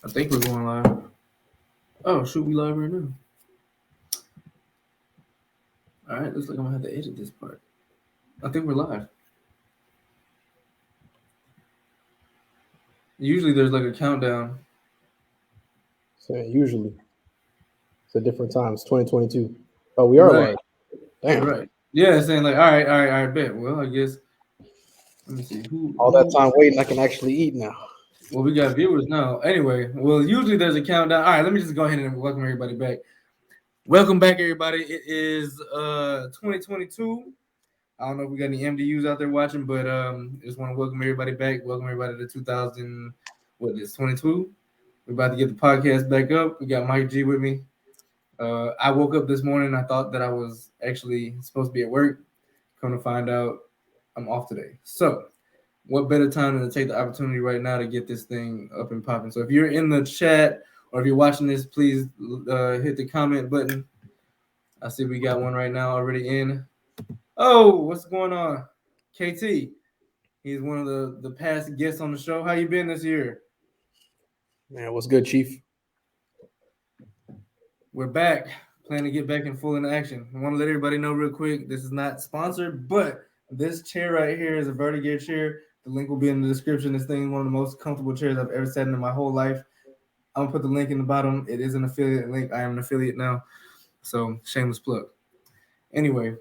I think we're going live. Oh, shoot, we live right now. All right, looks like I'm gonna have to edit this part. I think we're live. Usually there's like a countdown. So usually it's a different time. It's 2022. Oh, we are Right, live. Damn. right. Yeah, it's saying like, all right, bet. Well, I guess let me see All that who. time waiting, I can actually eat now. Well, we got viewers now. Anyway, well, usually there's a countdown. All right, let me just go ahead and welcome everybody back. Welcome back, everybody. It is 2022. I don't know if we got any MDUs out there watching, but just want to welcome everybody back. Welcome everybody to 2000. What is 22? We're about to get the podcast back up. We got Mike G with me. I woke up this morning. I thought that I was actually supposed to be at work. Come to find out, I'm off today. So, what better time than to take the opportunity right now to get this thing up and popping? So, if you're in the chat or if you're watching this, please hit the comment button. I see we got one right now already in. Oh, what's going on, KT? He's one of the past guests on the show. How you been this year? Man, what's good, Chief? We're back. Plan to get back in full into action. I want to let everybody know real quick. This is not sponsored, but this chair right here is a Vertigear chair. The link will be in the description. This thing is one of the most comfortable chairs I've ever sat in my whole life. I'm gonna put the link in the bottom. It is an affiliate link. I am an affiliate now, so shameless plug. Anyway,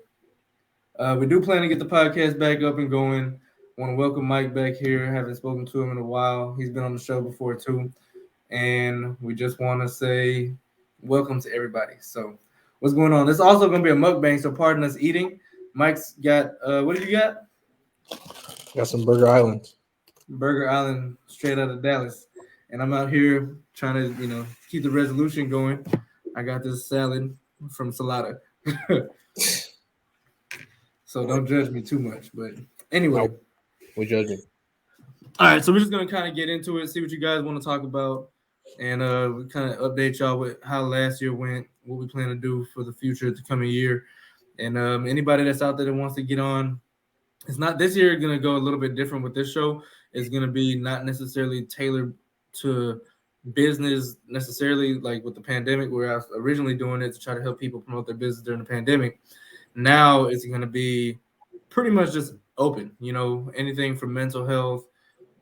we do plan to get the podcast back up and going. Want to welcome Mike back here. Haven't spoken to him in a while. He's been on the show before too, and we just want to say welcome to everybody. So, what's going on? This is also going to be a mukbang, so pardon us eating. Mike's got what do you got? Got some Burger Island. Burger Island, straight out of Dallas, and I'm out here trying to keep the resolution going. I got this salad from Salata. So don't judge me too much. But anyway, No, we're judging. all right. So we're just gonna kind of get into it, see what you guys want to talk about, and we kind of update y'all with how last year went, what we plan to do for the future, the coming year, and anybody that's out there that wants to get on. It's not this year gonna go a little bit different with this show. It's gonna be not necessarily tailored to business necessarily, like with the pandemic, where I was originally doing it to try to help people promote their business during the pandemic. Now it's going to be pretty much just open, anything from mental health,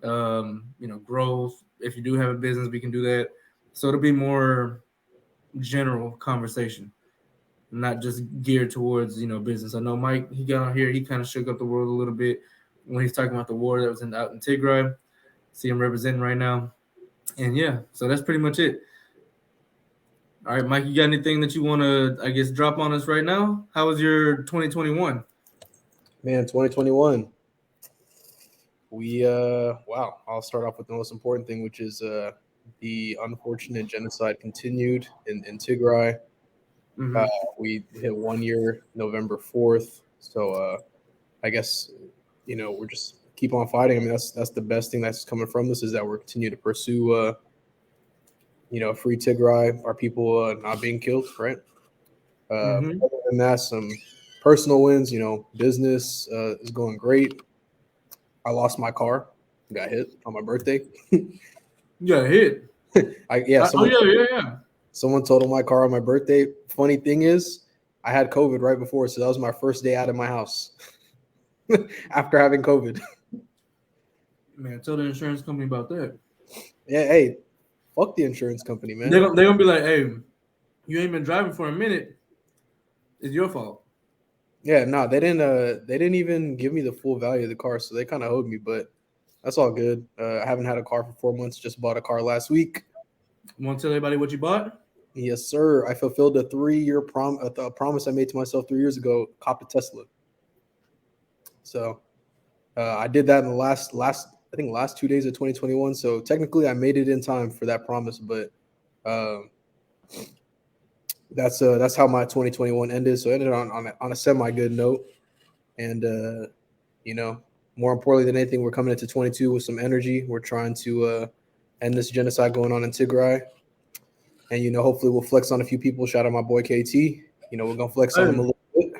growth. If you do have a business, we can do that. So it'll be more general conversation, not just geared towards, business. I know Mike, he got on here, he kind of shook up the world a little bit when he's talking about the war that was out in Tigray. See him representing right now. And yeah, so that's pretty much it. All right, Mike, you got anything that you want to, I guess, drop on us right now? How was your 2021? Man, 2021. Wow. I'll start off with the most important thing, which is the unfortunate genocide continued in Tigray. Mm-hmm. We hit 1 year, November 4th. So I guess we're just keep on fighting. I mean, that's the best thing that's coming from this is that we're continue to pursue free Tigray, our people not being killed, right? Mm-hmm. Other than that, some personal wins. Business is going great. I lost my car, got hit on my birthday. Yeah, hit. Someone totaled my car on my birthday. Funny thing is, I had COVID right before, so that was my first day out of my house after having COVID. Man, tell the insurance company about that. Yeah, hey, fuck the insurance company, man. They're gonna be like, hey, you ain't been driving for a minute. It's your fault. Yeah, no, they didn't even give me the full value of the car, so they kind of owed me, but that's all good. I haven't had a car for 4 months. Just bought a car last week. Want to tell everybody what you bought? Yes, sir. I fulfilled a 3-year promise I made to myself 3 years ago. Copped a Tesla. So I did that in the last 2 days of 2021. So technically, I made it in time for that promise, but that's how my 2021 ended. So it ended on a semi good note, and more importantly than anything, we're coming into 22 with some energy. We're trying to end this genocide going on in Tigray, and hopefully we'll flex on a few people. Shout out my boy KT. We're gonna flex on him a little bit.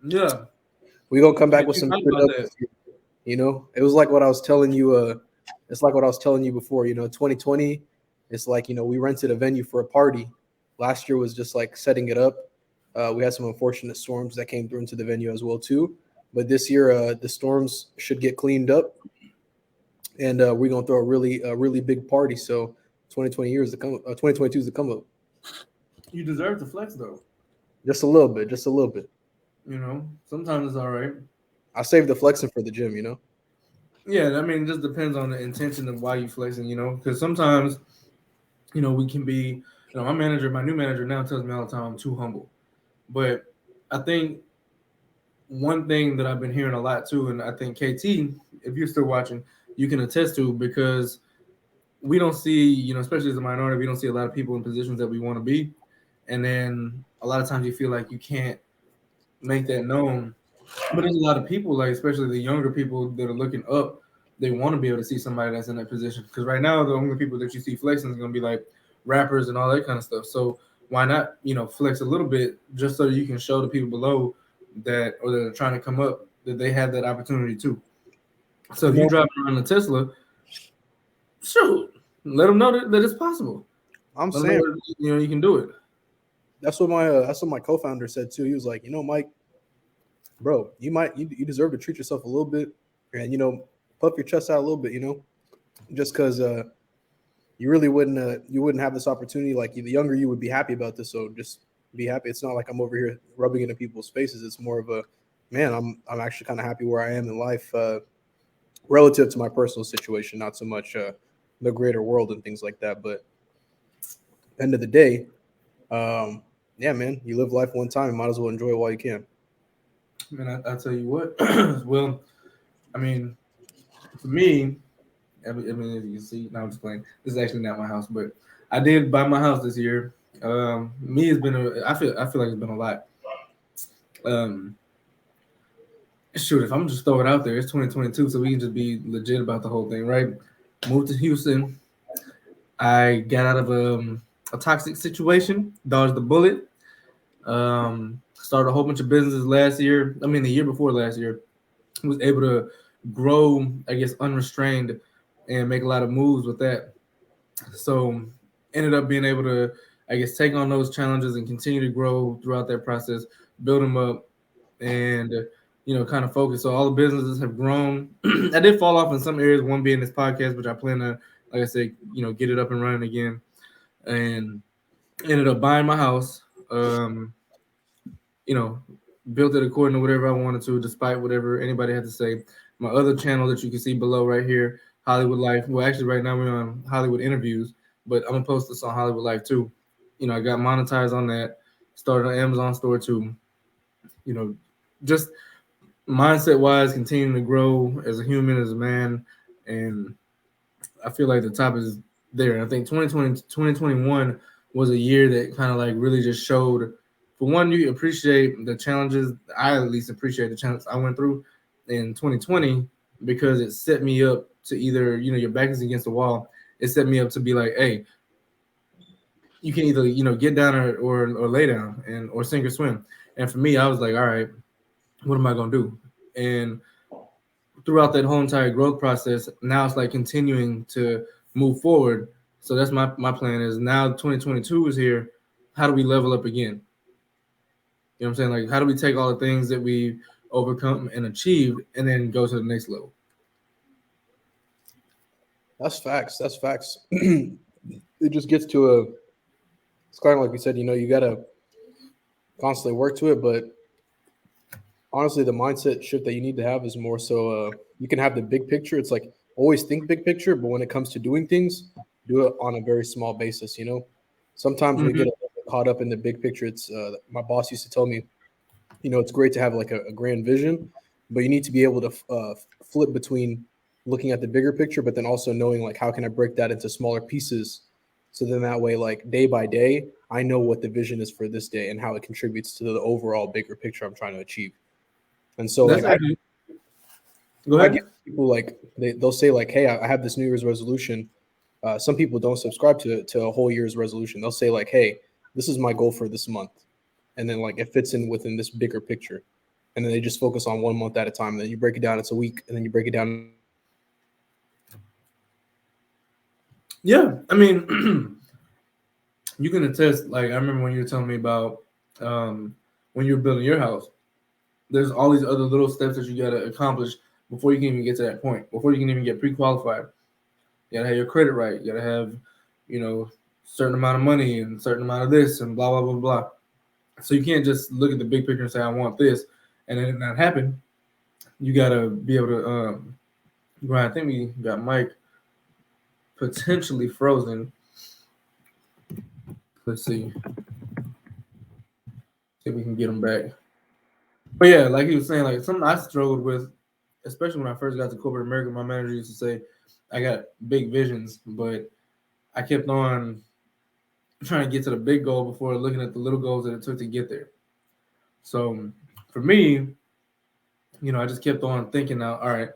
Yeah, we gonna come back with some. It was like what I was telling you. It's like what I was telling you before. 2020 It's like, we rented a venue for a party. Last year was just like setting it up. We had some unfortunate storms that came through into the venue as well too. But this year, the storms should get cleaned up, and we're gonna throw a really big party. So 2020 years to come, 2022 is to come up. You deserve to flex though. Just a little bit, just a little bit. Sometimes it's all right. I saved the flexing for the gym. Yeah, I mean, it just depends on the intention of why you flexing. Because sometimes, we can be. My new manager now tells me all the time I'm too humble, but I think one thing that I've been hearing a lot too, and I think KT, if you're still watching, you can attest to, because we don't see, especially as a minority, we don't see a lot of people in positions that we want to be, and then a lot of times you feel like you can't make that known. But there's a lot of people, like especially the younger people that are looking up, they want to be able to see somebody that's in that position. Because right now, the only people that you see flexing is going to be like rappers and all that kind of stuff. So why not, flex a little bit just so you can show the people below that, or that are trying to come up, that they have that opportunity too. So if you drive around a Tesla, shoot, let them know that it's possible. I'm Let them saying, know that, you can do it. that's what my co-founder said too. He was like, Mike, bro, you deserve to treat yourself a little bit, and puff your chest out a little bit, just because you really wouldn't have this opportunity. Like, the younger you would be happy about this, so just be happy. It's not like I'm over here rubbing it in people's faces. It's more of a, man, I'm actually kind of happy where I am in life, relative to my personal situation, not so much the greater world and things like that. But end of the day, yeah, man, you live life one time, you might as well enjoy it while you can. Man, I tell you what. Well, I mean, for me, I mean, as you can see, now I'm just playing. This is actually not my house, but I did buy my house this year. Me has been I feel like it's been a lot. Um, Shoot, if I'm just throw it out there, it's 2022, so we can just be legit about the whole thing, right? Moved to Houston. I got out of a toxic situation, dodged the bullet. Started a whole bunch of businesses last year. I mean, the year before last year, was able to grow, I guess, unrestrained and make a lot of moves with that. So ended up being able to, I guess, take on those challenges and continue to grow throughout that process, build them up, and kind of focus. So all the businesses have grown. I did fall off in some areas, one being this podcast, which I plan to, like I said, get it up and running again. And ended up buying my house. You know, built it according to whatever I wanted to, despite whatever anybody had to say. My other channel that you can see below right here, Hollywood Life. Well, actually, right now we're on Hollywood Interviews, but I'm gonna post this on Hollywood Life too. I got monetized on that. Started an Amazon store too. Just mindset wise, continuing to grow as a human, as a man, and I feel like the top is there. I think 2021 was a year that kind of like really just showed, for one, you appreciate the challenges. I at least appreciate the challenges I went through in 2020, because it set me up to either, your back is against the wall. It set me up to be like, hey, you can either, get down or lay down and or sink or swim. And for me, I was like, all right, what am I gonna do? And throughout that whole entire growth process, now it's like continuing to move forward. So that's my plan is now 2022 is here. How do we level up again? You know what I'm saying? Like, how do we take all the things that we overcome and achieved and then go to the next level? That's facts. That's facts. It just gets to it's kind of like we said, you got to constantly work to it. But honestly, the mindset shift that you need to have is more so you can have the big picture. It's like always think big picture, but when it comes to doing things, do it on a very small basis. Sometimes we get a little bit caught up in the big picture. It's my boss used to tell me, it's great to have like a grand vision, but you need to be able to flip between looking at the bigger picture, but then also knowing like how can I break that into smaller pieces, so then that way, like day by day, I know what the vision is for this day and how it contributes to the overall bigger picture I'm trying to achieve. And so That's like actually, go I ahead. get people like they'll say like, hey, I have this New Year's resolution. Some people don't subscribe to a whole year's resolution. They'll say like, hey, this is my goal for this month, and then like it fits in within this bigger picture, and then they just focus on 1 month at a time. And then you break it down, it's a week, and then you break it down. Yeah, I mean, you can attest. Like I remember when you were telling me about um, when you were building your house. There's all these other little steps that you gotta accomplish before you can even get to that point. Before you can even get pre-qualified, you gotta have your credit right. You gotta have, certain amount of money and certain amount of this and blah blah blah blah. So you can't just look at the big picture and say I want this, and then it not happen. You gotta be able to grind. I think we got Mike potentially frozen. Let's see if we can get him back. But yeah, like he was saying, like something I struggled with, especially when I first got to corporate America. My manager used to say, "I got big visions," but I kept on trying to get to the big goal before looking at the little goals that it took to get there. So for me, I just kept on thinking now, all right,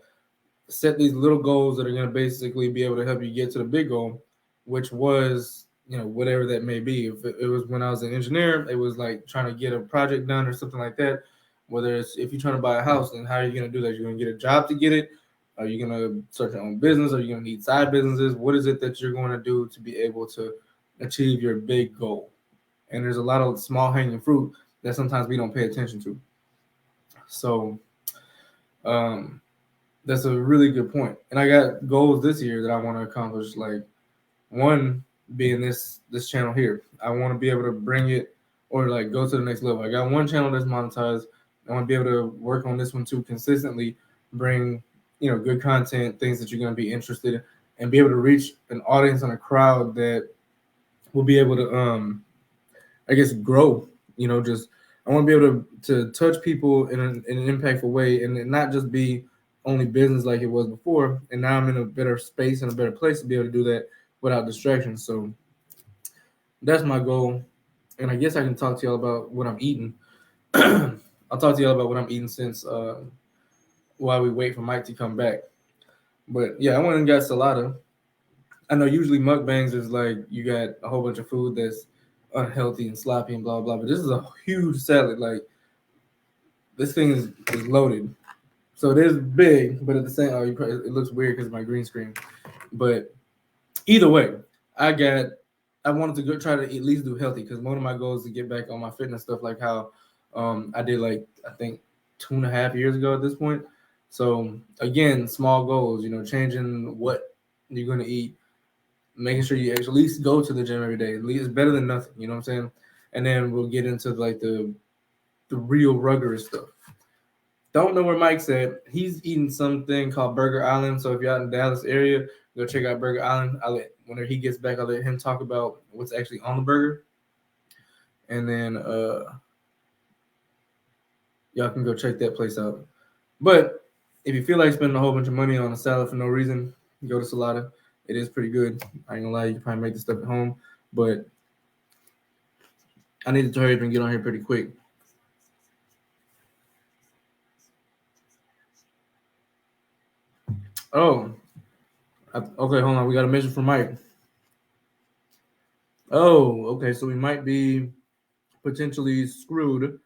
set these little goals that are going to basically be able to help you get to the big goal, which was, whatever that may be. If it was when I was an engineer, it was like trying to get a project done or something like that. Whether it's if you're trying to buy a house, then how are you going to do that? You're going to get a job to get it? Are you going to start your own business? Are you going to need side businesses? What is it that you're going to do to be able to achieve your big goal? And there's a lot of small hanging fruit that sometimes we don't pay attention to. So um, that's a really good point. And I got goals this year that I want to accomplish. Like one being this channel here. I want to be able to bring it or like go to the next level. I got one channel that's monetized. I want to be able to work on this one too consistently, bring good content, things that you're going to be interested in, and be able to reach an audience and a crowd that will be able to I guess grow. Just I want to be able to touch people in an impactful way, and not just be only business like it was before. And now I'm in a better space and a better place to be able to do that without distractions. So that's my goal. And I guess I can talk to y'all about what I'm eating. I'll talk to y'all about what I'm eating since while we wait for Mike to come back. But yeah, I went and got salata. I know usually mukbangs is like you got a whole bunch of food that's unhealthy and sloppy and blah blah. But this is a huge salad. Like this thing is loaded. So it is big, but at the same, it looks weird because of my green screen. But either way, I got. I wanted to go try to at least do healthy because one of my goals is to get back on my fitness stuff, like how I did like I think 2.5 years ago at this point. So again, small goals. Changing what you're going to eat, making sure you at least go to the gym every day. At least it's better than nothing. You know what I'm saying? And then we'll get into like the real rugged stuff. Don't know where Mike's at. He's eating something called Burger Island. So if you're out in the Dallas area, go check out Burger Island. Whenever he gets back, I'll let him talk about what's actually on the burger. And then y'all can go check that place out. But if you feel like spending a whole bunch of money on a salad for no reason, go to Salata. It is pretty good. I ain't gonna lie, you can probably make this stuff at home. But I need to hurry up and get on here pretty quick. Oh, okay, hold on. We got a message from Mike. Oh, okay. So we might be potentially screwed.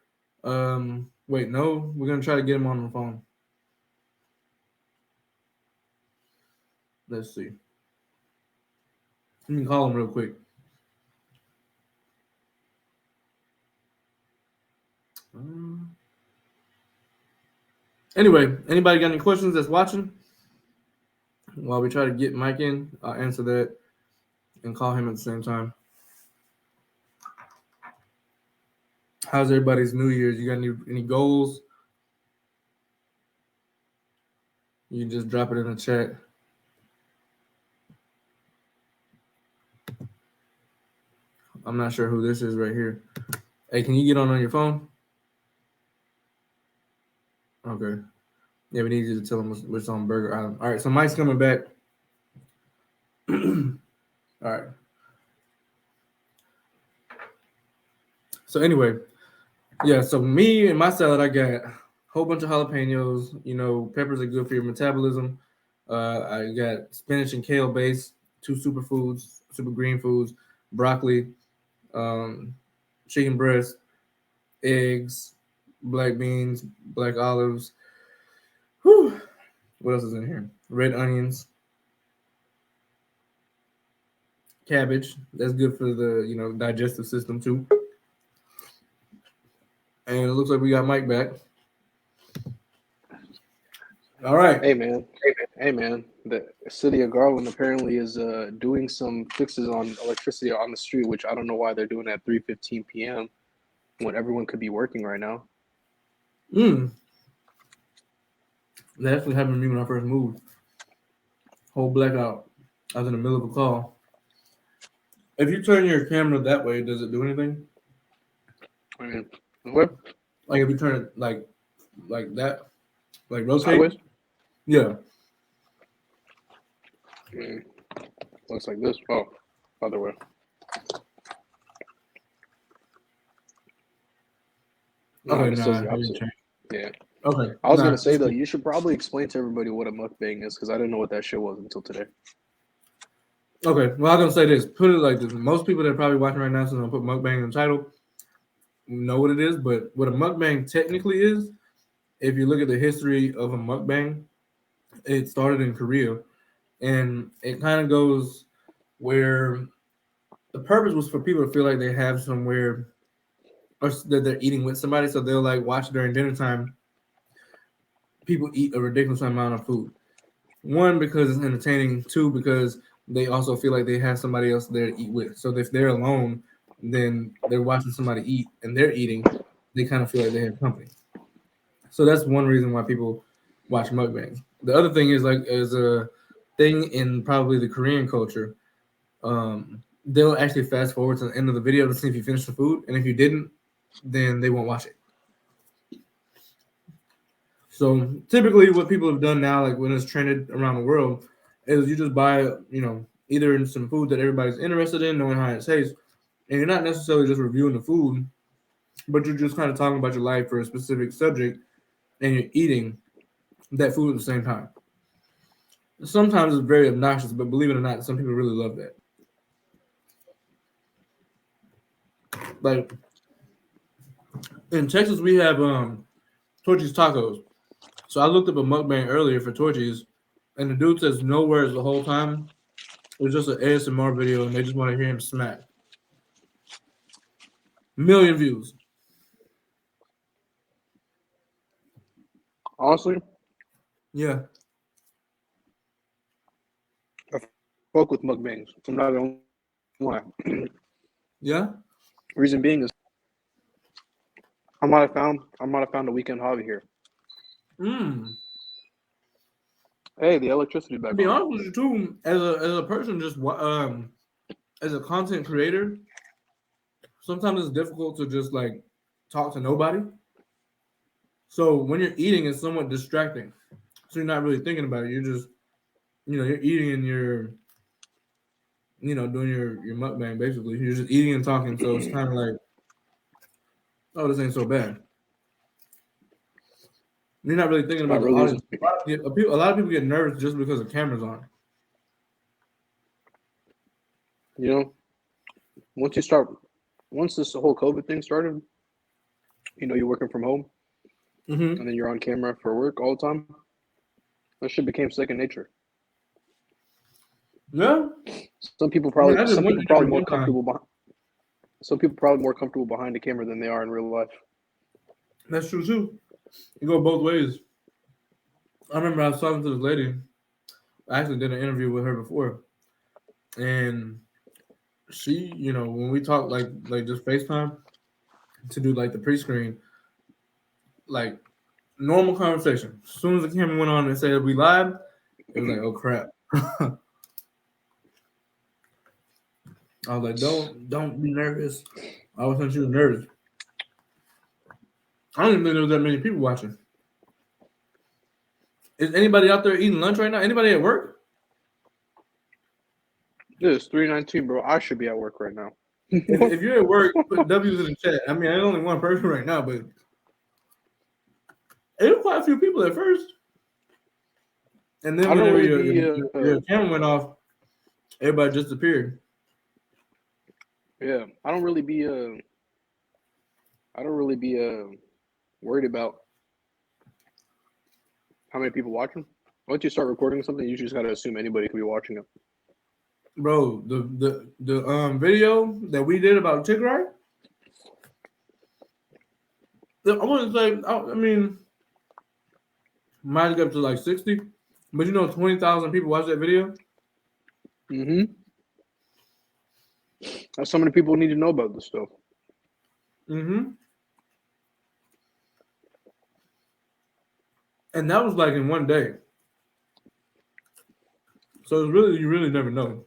Wait, no, we're gonna try to get him on the phone. Let's see. Let me call him real quick. Um, anyway, anybody got any questions that's watching? While we try to get Mike in, I'll answer that and call him at the same time. How's everybody's New Year's? You got any goals? You can just drop it in the chat. I'm not sure who this is right here. Hey, can you get on your phone? Okay. Yeah, we need you to tell him what's on Burger Island. All right, so Mike's coming back. All right. So anyway, yeah. So me and my salad, I got a whole bunch of jalapenos. Peppers are good for your metabolism. I got spinach and kale base, two superfoods, super green foods, broccoli, um, chicken breast, eggs, black beans, black olives. Whew. What else is in here? Red onions. cabbage. That's good for the digestive system too. And it looks like we got Mike back. All right. Hey man, the city of Garland apparently is doing some fixes on electricity on the street, which I don't know why they're doing at 3:15 p.m. when everyone could be working right now. That actually happened to me when I first moved. Whole blackout. I was in the middle of a call. If you turn your camera that way, does it do anything? I mean, what? Like if you turn it like that, like rotate. Sideways? Yeah. Looks like this. Oh, other way. No, Okay, it says the opposite. Yeah. Okay. I was gonna say though, you should probably explain to everybody what a mukbang is because I didn't know what that shit was until today. Okay, well, I'm gonna say this. Put it like this: most people that are probably watching right now, since I put mukbang in the title, know what it is. But what a mukbang technically is, if you look at the history of a mukbang, it started in Korea, and it kind of goes where the purpose was for people to feel like they have somewhere, or that they're eating with somebody, so they'll like watch during dinner time. People eat a ridiculous amount of food. One, because it's entertaining. Two, because they also feel like they have somebody else there to eat with. So if they're alone, then they're watching somebody eat and they're eating, they kind of feel like they have company. So that's one reason why people watch mukbangs. The other thing is a thing in probably the Korean culture. They'll actually fast forward to the end of the video to see if you finished the food, and if you didn't, then they won't watch it. So typically, what people have done now, like when it's trended around the world, is you just buy, either in some food that everybody's interested in, knowing how it tastes, and you're not necessarily just reviewing the food, but you're just kind of talking about your life for a specific subject, and you're eating that food at the same time. Sometimes it's very obnoxious, but believe it or not, some people really love that. Like in Texas, we have Torchy's Tacos. So I looked up a mukbang earlier for Torchy's, and the dude says no words the whole time. It was just an ASMR video, and they just want to hear him smack. 1,000,000 views. Honestly, Yeah. I fuck with mukbangs. I'm not gonna lie. Yeah. Reason being is I might have found a weekend hobby here. Hey, the electricity back To be on. honest with you too, as a person, just as a content creator, sometimes it's difficult to just like talk to nobody. So when you're eating, it's somewhat distracting. So you're not really thinking about it. You're just, you're eating and you're, doing your mukbang basically. You're just eating and talking. So it's kind of like, oh, this ain't so bad. You're not really thinking about the really audience. A lot of people get nervous just because the camera's on. Once this whole COVID thing started, you're working from home, and then you're on camera for work all the time. That shit became second nature. Yeah. Some people probably more comfortable behind. Some people probably more comfortable behind the camera than they are in real life. That's true too. You go both ways. I remember I was talking to this lady. I actually did an interview with her before, and she, when we talked like just FaceTime to do like the pre-screen, like normal conversation. As soon as the camera went on and said we live, it was like, oh crap. I was like, don't be nervous. I was thinking she was nervous. I don't even think there was that many people watching. Is anybody out there eating lunch right now? Anybody at work? It's 3:19, bro. I should be at work right now. If you're at work, put W's in the chat. I mean, there's only one person right now, but there were quite a few people at first. And then whenever your camera went off, everybody just disappeared. Yeah, I don't really be worried about how many people watching. Once you start recording something, you just gotta assume anybody could be watching it. bro. The video that we did about chicken rice. I wouldn't say. I mean, might get up to like 60, but 20,000 people watched that video. Mm-hmm. That's so many people need to know about this stuff. Mm-hmm. And that was like in one day. So it's really, you really never know.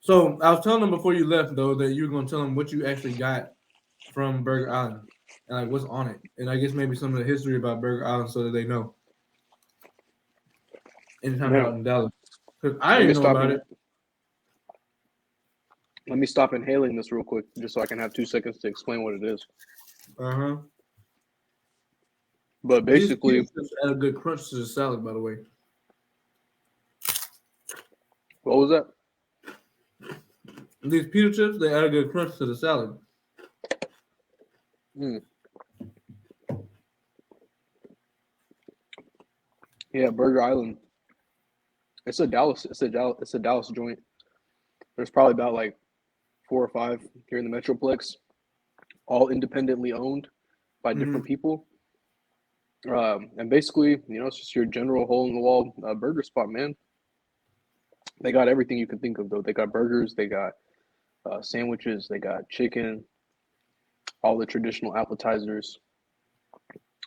So I was telling them before you left though that you were gonna tell them what you actually got from Burger Island and like what's on it, and I guess maybe some of the history about Burger Island so that they know anytime they're Now, out in Dallas. Because I let me didn't know stop about and it. let me stop inhaling this real quick, just so I can have 2 seconds to explain what it is. Uh-huh. But These basically, pita chips add a good crunch to the salad, by the way. what was that? These pita chips, they add a good crunch to the salad. Mm. Yeah, Burger Island. It's a Dallas joint. There's probably about like 4 or 5 here in the Metroplex, all independently owned by different people. And basically, it's just your general hole in the wall burger spot, man. They got everything you can think of, though. They got burgers, they got sandwiches, they got chicken, all the traditional appetizers.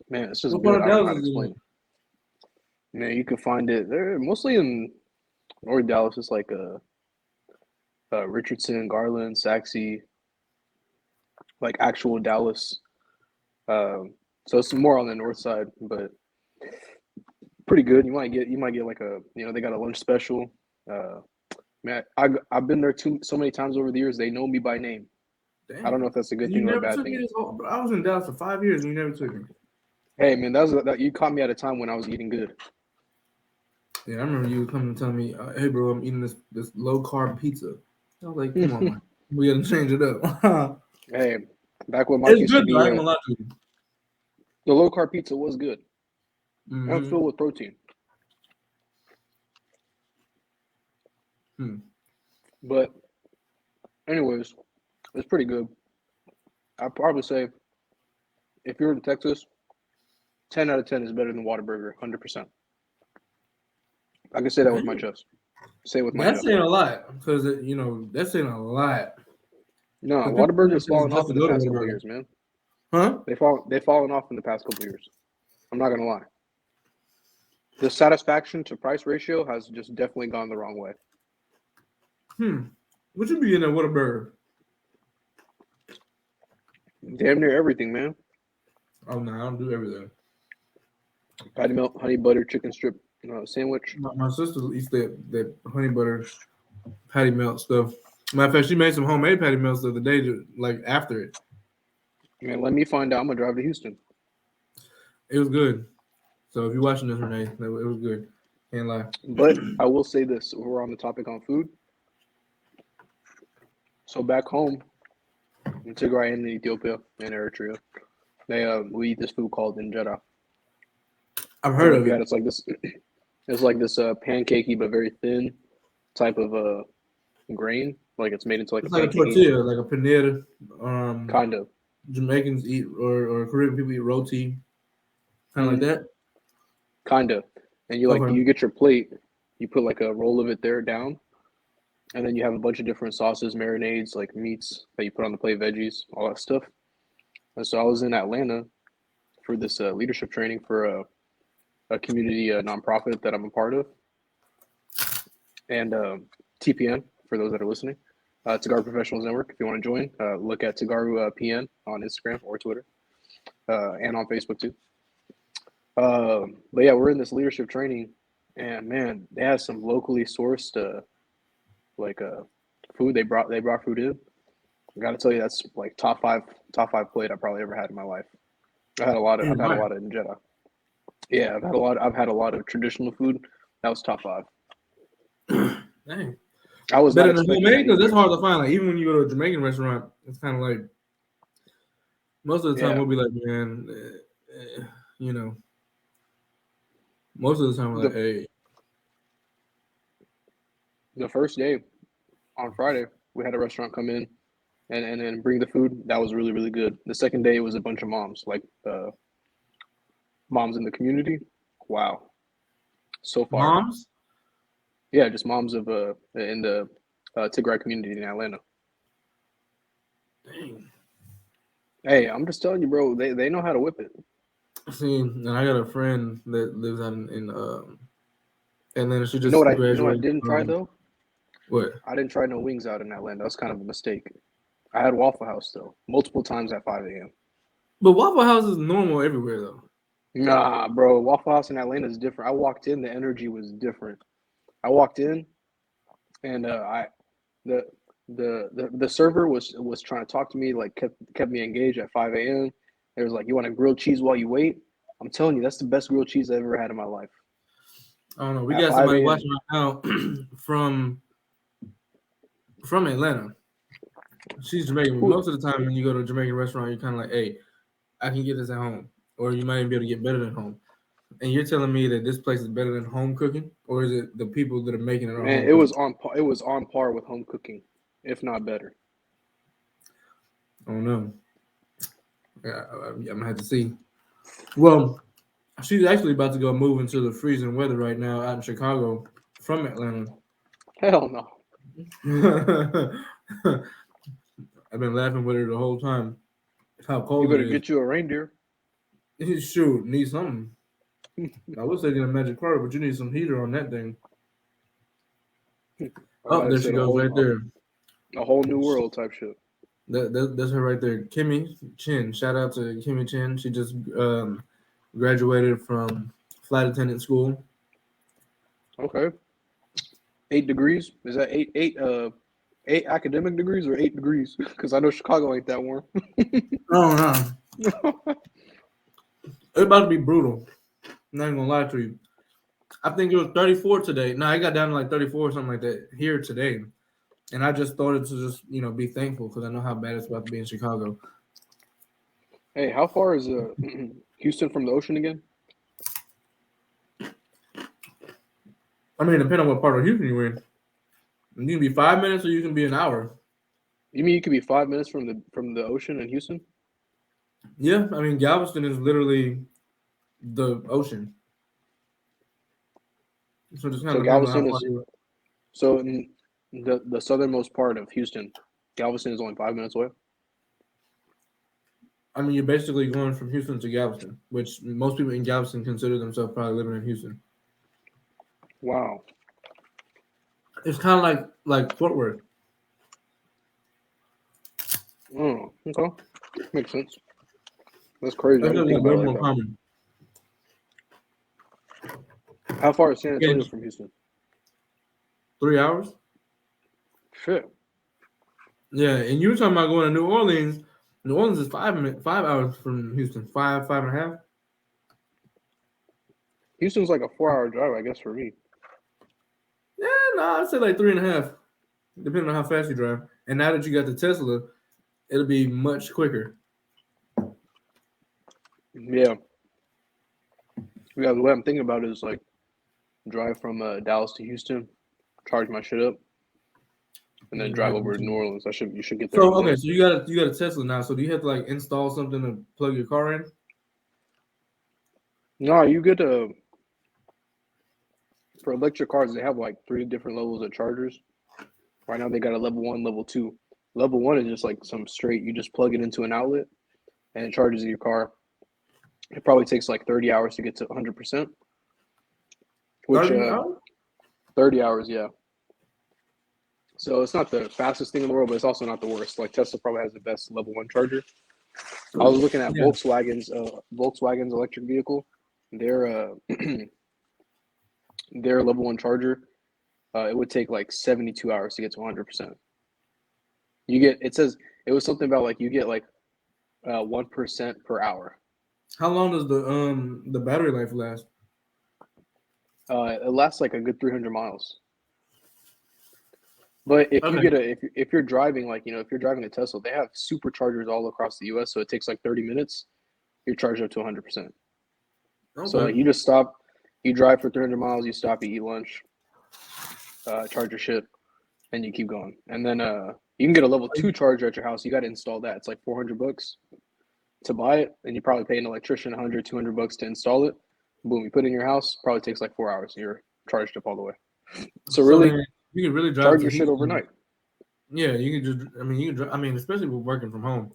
Man, it's just What good. part I of don't know how Dallas to is it explain in? it. Man, you can find it. They're mostly in North Dallas. It's like Richardson, Garland, Saxe, like actual Dallas. So it's more on the north side, but pretty good. You might get like they got a lunch special. Uh, Man, I've been there so many times over the years. They know me by name. I don't know Damn. if that's a good You thing or a never bad took me thing. this whole, I was in Dallas for 5 years and you never took me. Hey man, that you caught me at a time when I was eating good. Yeah, I remember you coming and telling me, hey bro, I'm eating this low carb pizza. I was like, come on, man. We gotta change it up. Hey, back when Mike It's used to good though, be I ain't gonna lie to you. the low carb pizza was good and Mm-hmm. filled with protein. Hmm. But anyways, it's pretty good. I'd probably say if you're in Texas, 10 out of 10 is better than Whataburger, 100%. I can say that with my Damn. chest. Say it with my That's chest. saying a lot because that's saying a lot. No, Because people come to Whataburger's Texas fallen just off to in the go to past couple of Whataburger. years, man. Huh? They've fallen off in the past couple of years. I'm not gonna lie. The satisfaction to price ratio has just definitely gone the wrong way. What you be in at Whataburger? Damn near everything, man. Oh no, I don't do everything. Patty melt, honey butter, chicken strip sandwich. My sister eats that honey butter patty melt stuff. Matter of fact, she made some homemade patty melts the other day, like after it. Man, let me find out. I'm gonna drive to Houston. It was good. So if you're watching this, Renee, it was good. Can't lie. But I will say this: we're on the topic on food. So back home in Tigray and Ethiopia and Eritrea, we eat this food called injera. I've I don't heard know if of you had it. it's like this. It's like this pancakey but very thin type of grain. Like it's made into like a It's like a pancakey, tortilla, like a paneer. kind of. Jamaicans eat or Caribbean people eat roti, kind of like Mm, that. kind of. And Okay. you get your plate, you put like a roll of it there down, and then you have a bunch of different sauces, marinades, like meats that you put on the plate, veggies, all that stuff. And so I was in Atlanta for this leadership training for a community nonprofit that I'm a part of, and TPN for those that are listening. Tagaru Professionals Network. If you want to join, look at Tagaru PN on Instagram or Twitter, and on Facebook too. But yeah, we're in this leadership training, and man, they have some locally sourced like food. They brought food in. I got to tell you, that's like top five plate I probably ever had in my life. I've Damn had a right. lot of injera. Yeah, I've had a lot of traditional food. That was top five. Dang. I was not Better than expecting that homemade because it's either. hard to find. Like even when you go to a Jamaican restaurant, it's kind of like most of the time Yeah, we'll be like, man, you know, most of the time we're like, the hey, The first day on Friday, we had a restaurant come in and then bring the food. That was really, really good. The second day, it was a bunch of moms, like moms in the community. Wow, so far. Moms? Yeah, just moms of in the Tigray community in Atlanta. Dang. Hey, I'm just telling you, bro. They know how to whip it. See, and I got a friend that lives out in Atlanta. She You know just what I graduated didn't try from though? what? I didn't try no wings out in Atlanta. That was kind of a mistake. I had Waffle House though, multiple times at 5 a.m. But Waffle House is normal everywhere though. Nah, bro. Waffle House in Atlanta is different. I walked in, the energy was different. I walked in, and I the the server was trying to talk to me, like kept me engaged at 5 a.m. It was like, you want a grilled cheese while you wait? I'm telling you, that's the best grilled cheese I've ever had in my life. I don't know. We At got 5 somebody a.m. watching right now from Atlanta. She's Jamaican. But Who? most of the time when you go to a Jamaican restaurant, you're kind of like, hey, I can get this at home. Or you might even be able to get better than home. And you're telling me that this place is better than home cooking? Or is it the people that are making it are Man, home cooking? it was on par with home cooking, if not better. I don't know. Yeah, I'm gonna have to see. Well, she's actually about to go move into the freezing weather right now out in Chicago from Atlanta. Hell no. I've been laughing with her the whole time. How You cold it better is. get you a reindeer. Shoot, need something. I would say get a magic carpet, but you need some heater on that thing. Oh, there she Said goes right there. a whole new world type shit. That's her right there. Kimmy Chin. Shout out to Kimmy Chin. She just graduated from flight attendant school. Okay. 8 degrees? Is that eight academic degrees or 8 degrees? Because I know Chicago ain't that warm. Oh no, it's about to be brutal. I'm not even gonna lie to you. I think it was 34 today. No, I got down to like 34 or something like that here today. And I just started to just, be thankful because I know how bad it's about to be in Chicago. Hey, how far is Houston from the ocean again? I mean, depending on what part of Houston you're in. You can be 5 minutes or you can be an hour. You mean you could be 5 minutes from the ocean in Houston? Yeah, I mean, Galveston is literally the ocean. So just kind So of depends on how Galveston far is you so in the southernmost part of Houston. Galveston is only 5 minutes away. I mean, you're basically going from Houston to Galveston, which most people in Galveston consider themselves probably living in Houston. Wow. It's kind of like Fort Worth. Oh, okay. Makes sense. That's crazy. I That's didn't just think like about way it like more that. common. How far is San Again, Antonio from Houston? 3 hours. Shit. Yeah, and you were talking about going to New Orleans. New Orleans is 5 hours from Houston. Five and a half. Houston's like a 4-hour drive, I guess, for me. Yeah, no, I'd say like 3.5, depending on how fast you drive. And now that you got the Tesla, it'll be much quicker. Yeah. Yeah, the way I'm thinking about it is like drive from Dallas to Houston, charge my shit up, and then drive over to New Orleans. You should get there in So a day. okay, so you got a Tesla now. So do you have to like install something to plug your car in? No, you get for electric cars, they have like 3 different levels of chargers. Right now they got a level 1, level 2. Level 1 is just like some straight, you just plug it into an outlet and it charges your car. It probably takes like 30 hours to get to 100%, which 30 hours? 30 hours, yeah. So it's not the fastest thing in the world, but it's also not the worst. Like Tesla probably has the best level 1 charger. I was looking at Yeah. Volkswagen's electric vehicle. Their their level 1 charger, it would take like 72 hours to get to 100%. It says it was something about like you get like 1% per hour. How long does the battery life last? It lasts like a good 300 miles. But if you Okay. get if you're driving if you're driving a Tesla, they have superchargers all across the U.S. So it takes like 30 minutes. You're charged up to 100%. So like Okay. you just stop, you drive for 300 miles, you stop, you eat lunch. charge your shit, and you keep going. And then you can get a level 2 charger at your house. You got to install that. It's like $400 to buy it, and you probably pay an electrician $100-200 to install it. Boom, you put it in your house. Probably takes like 4 hours. And you're charged up all the way. So really, then you can really drive charge to your shit Houston. overnight. Yeah, you can just. I mean, you can. I mean, especially with working from home,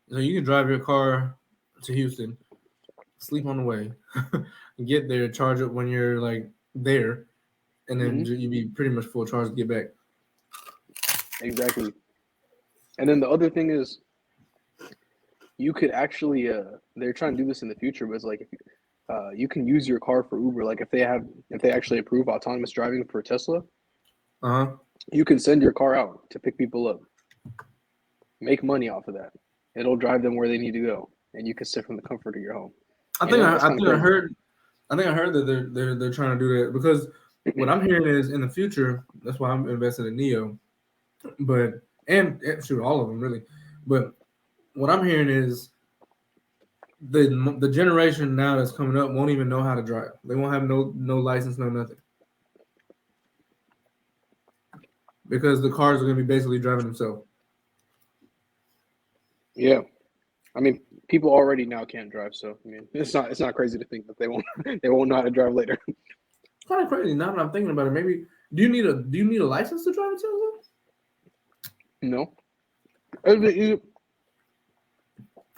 so you can drive your car to Houston, sleep on the way, get there, charge it when you're like there, and then Mhm. you'd be pretty much full charge to get back. Exactly. And then the other thing is, you could actually they're trying to do this in the future, but it's like if you can use your car for Uber. Like if they actually approve autonomous driving for Tesla, Uh-huh. you can send your car out to pick people up, make money off of that. It'll drive them where they need to go, and you can sit from the comfort of your home. I You think know, I, that's I kind of think I crazy. heard. I think I heard that they're trying to do that because what I'm hearing is in the future. That's why I'm invested in Neo, but and shoot all of them really, but what I'm hearing is the generation now that's coming up won't even know how to drive. They won't have no license, no nothing, because the cars are going to be basically driving themselves. Yeah, I mean, people already now can't drive, so I mean, it's not crazy to think that they won't know how to drive later. It's kind of crazy now that I'm thinking about it. Maybe do you need a license to drive a Tesla? No,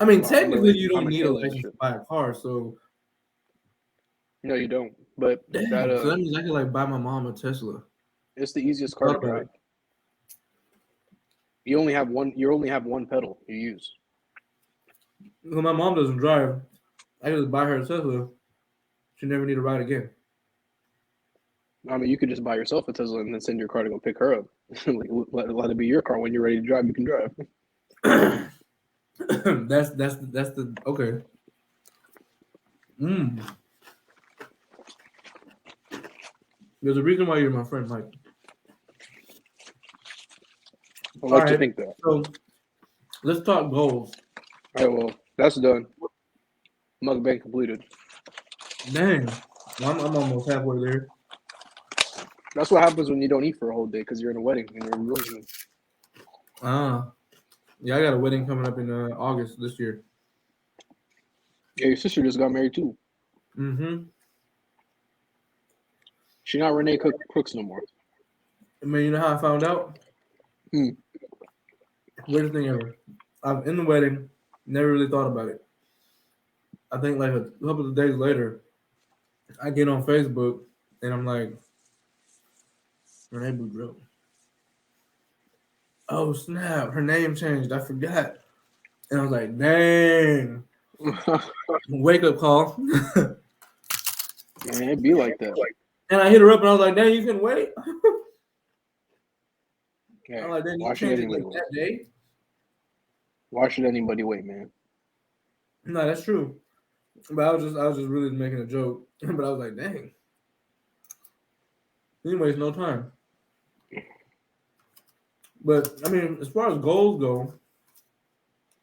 I mean, wow, technically, you I'm don't a need a Caleb and license to shit. buy a car. So No, you don't. But that damn, so that means I could like buy my mom a Tesla. it's the easiest car to Thought about drive. it. You only have one. You only have one pedal you use. When my mom doesn't drive, I could just buy her a Tesla. She never need to ride again. I mean, you could just buy yourself a Tesla and then send your car to go pick her up. Like, let it be your car when you're ready to drive. You can drive. That's the okay. Mm. There's a reason why you're my friend, Mike. I'd All like to right, think that. so let's talk goals. All right, well, that's done. Mukbang completed. Dang, I'm almost halfway there. That's what happens when you don't eat for a whole day because you're in a wedding and you're really. Ah, yeah, I got a wedding coming up in August this year. Yeah, your sister just got married too. Mm-hmm. She not Renee Crooks no more. I mean, you know how I found out? Hmm. Weirdest thing ever. I'm in the wedding, never really thought about it. I think like a couple of days later, I get on Facebook and I'm like, Renee Boudreaux. Oh snap, her name changed. I forgot. And I was like, dang. Wake up call. Man, it be like that. And I hit her up and I was like, dang, you can wait? Yeah, I'm like, dang, you why should changed it anybody like wait? that day? Why should anybody wait, man? No, that's true. But I was just really making a joke. But I was like, dang. Anyways, no time. But I mean, as far as goals go,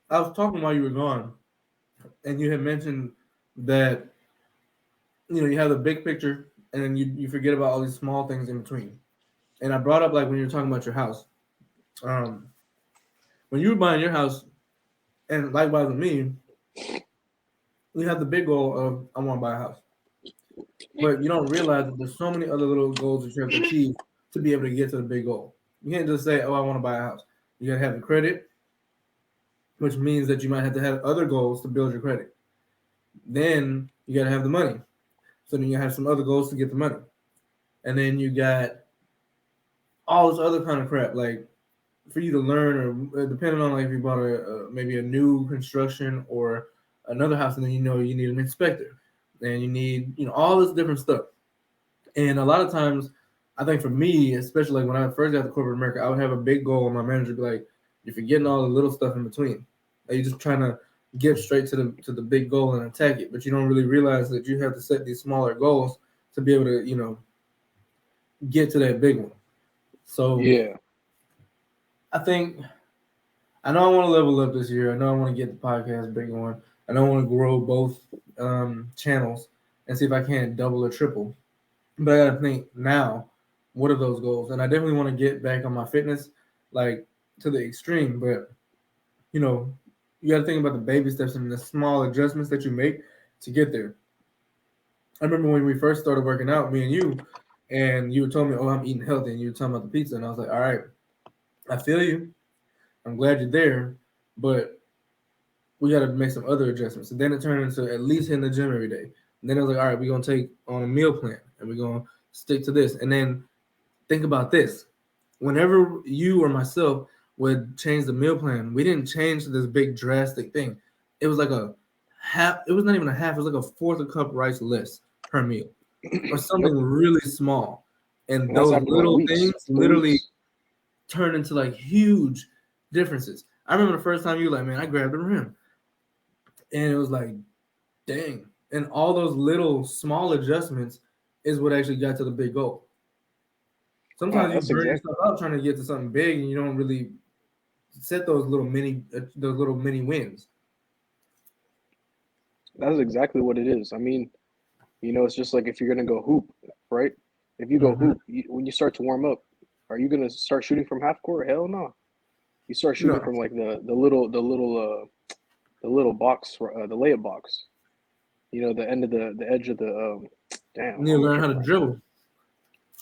I was talking while you were gone, and you had mentioned that you have the big picture, and then you forget about all these small things in between. And I brought up like when you were talking about your house, um, when you were buying your house, and likewise with me, we have the big goal of I want to buy a house, but you don't realize that there's so many other little goals that you have to achieve to be able to get to the big goal. You can't just say, "Oh, I want to buy a house." You gotta have the credit, which means that you might have to have other goals to build your credit. Then you gotta have the money. So then you have some other goals to get the money. And then you got all this other kind of crap, like for you to learn, or depending on like if you bought maybe a new construction or another house, and then you need an inspector, and you need all this different stuff. And a lot of times, I think for me, especially like when I first got to corporate America, I would have a big goal, and my manager would be like, "You're forgetting all the little stuff in between. Like, you're just trying to get straight to the big goal and attack it, but you don't really realize that you have to set these smaller goals to be able to get to that big one." So Yeah. I think I know I want to level up this year. I know I want to get the podcast big one. I know I want to grow both channels and see if I can double or triple. But I gotta think now. what are those goals? And I definitely want to get back on my fitness, like to the extreme. But you know, you got to think about the baby steps and the small adjustments that you make to get there. I remember when we first started working out, me and you told me, "Oh, I'm eating healthy," and you were talking about the pizza, and I was like, "All right, I feel you. I'm glad you're there, but we got to make some other adjustments." And then it turned into at least hitting the gym every day. And then I was like, "All right, we're gonna take on a meal plan, and we're gonna stick to this." And then think about this: whenever you or myself would change the meal plan, we didn't change this big drastic thing. It was like a half. It was not even a half. It was like a fourth of cup rice less per meal, or Yep. something really small. And And that's those after like little weeks, things 3 weeks. literally turn into like huge differences. I remember the first time you were like, "Man, I grabbed the rim," and it was like, "Dang!" And all those little small adjustments is what actually got to the big goal. Wow, Sometimes you that's burn exact. yourself out trying to get to something big, and you don't really set those little mini wins. That's exactly what it is. I mean, it's just like if you're gonna go hoop, right? If you go Mm-hmm. hoop, when you start to warm up, are you gonna start shooting from half court? Hell no. You start shooting No, from like the little box, the layup box. The end of the edge of the damn. you Why need to am I learn how trying to to? dribble.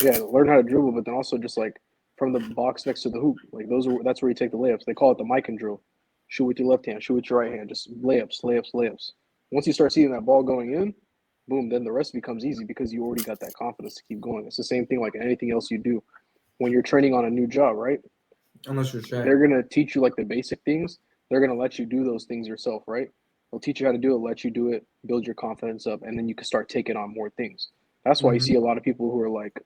Yeah, learn how to dribble, but then also just like from the box next to the hoop. Like that's where you take the layups. They call it the mic and drill. Shoot with your left hand, shoot with your right hand. Just layups, layups, layups. Once you start seeing that ball going in, boom, then the rest becomes easy because you already got that confidence to keep going. It's the same thing like anything else you do when you're training on a new job, right? Unless you're Shaq. They're gonna teach you like the basic things. They're gonna let you do those things yourself, right? They'll teach you how to do it, let you do it, build your confidence up, and then you can start taking on more things. That's why you Mm-hmm. see a lot of people who are like,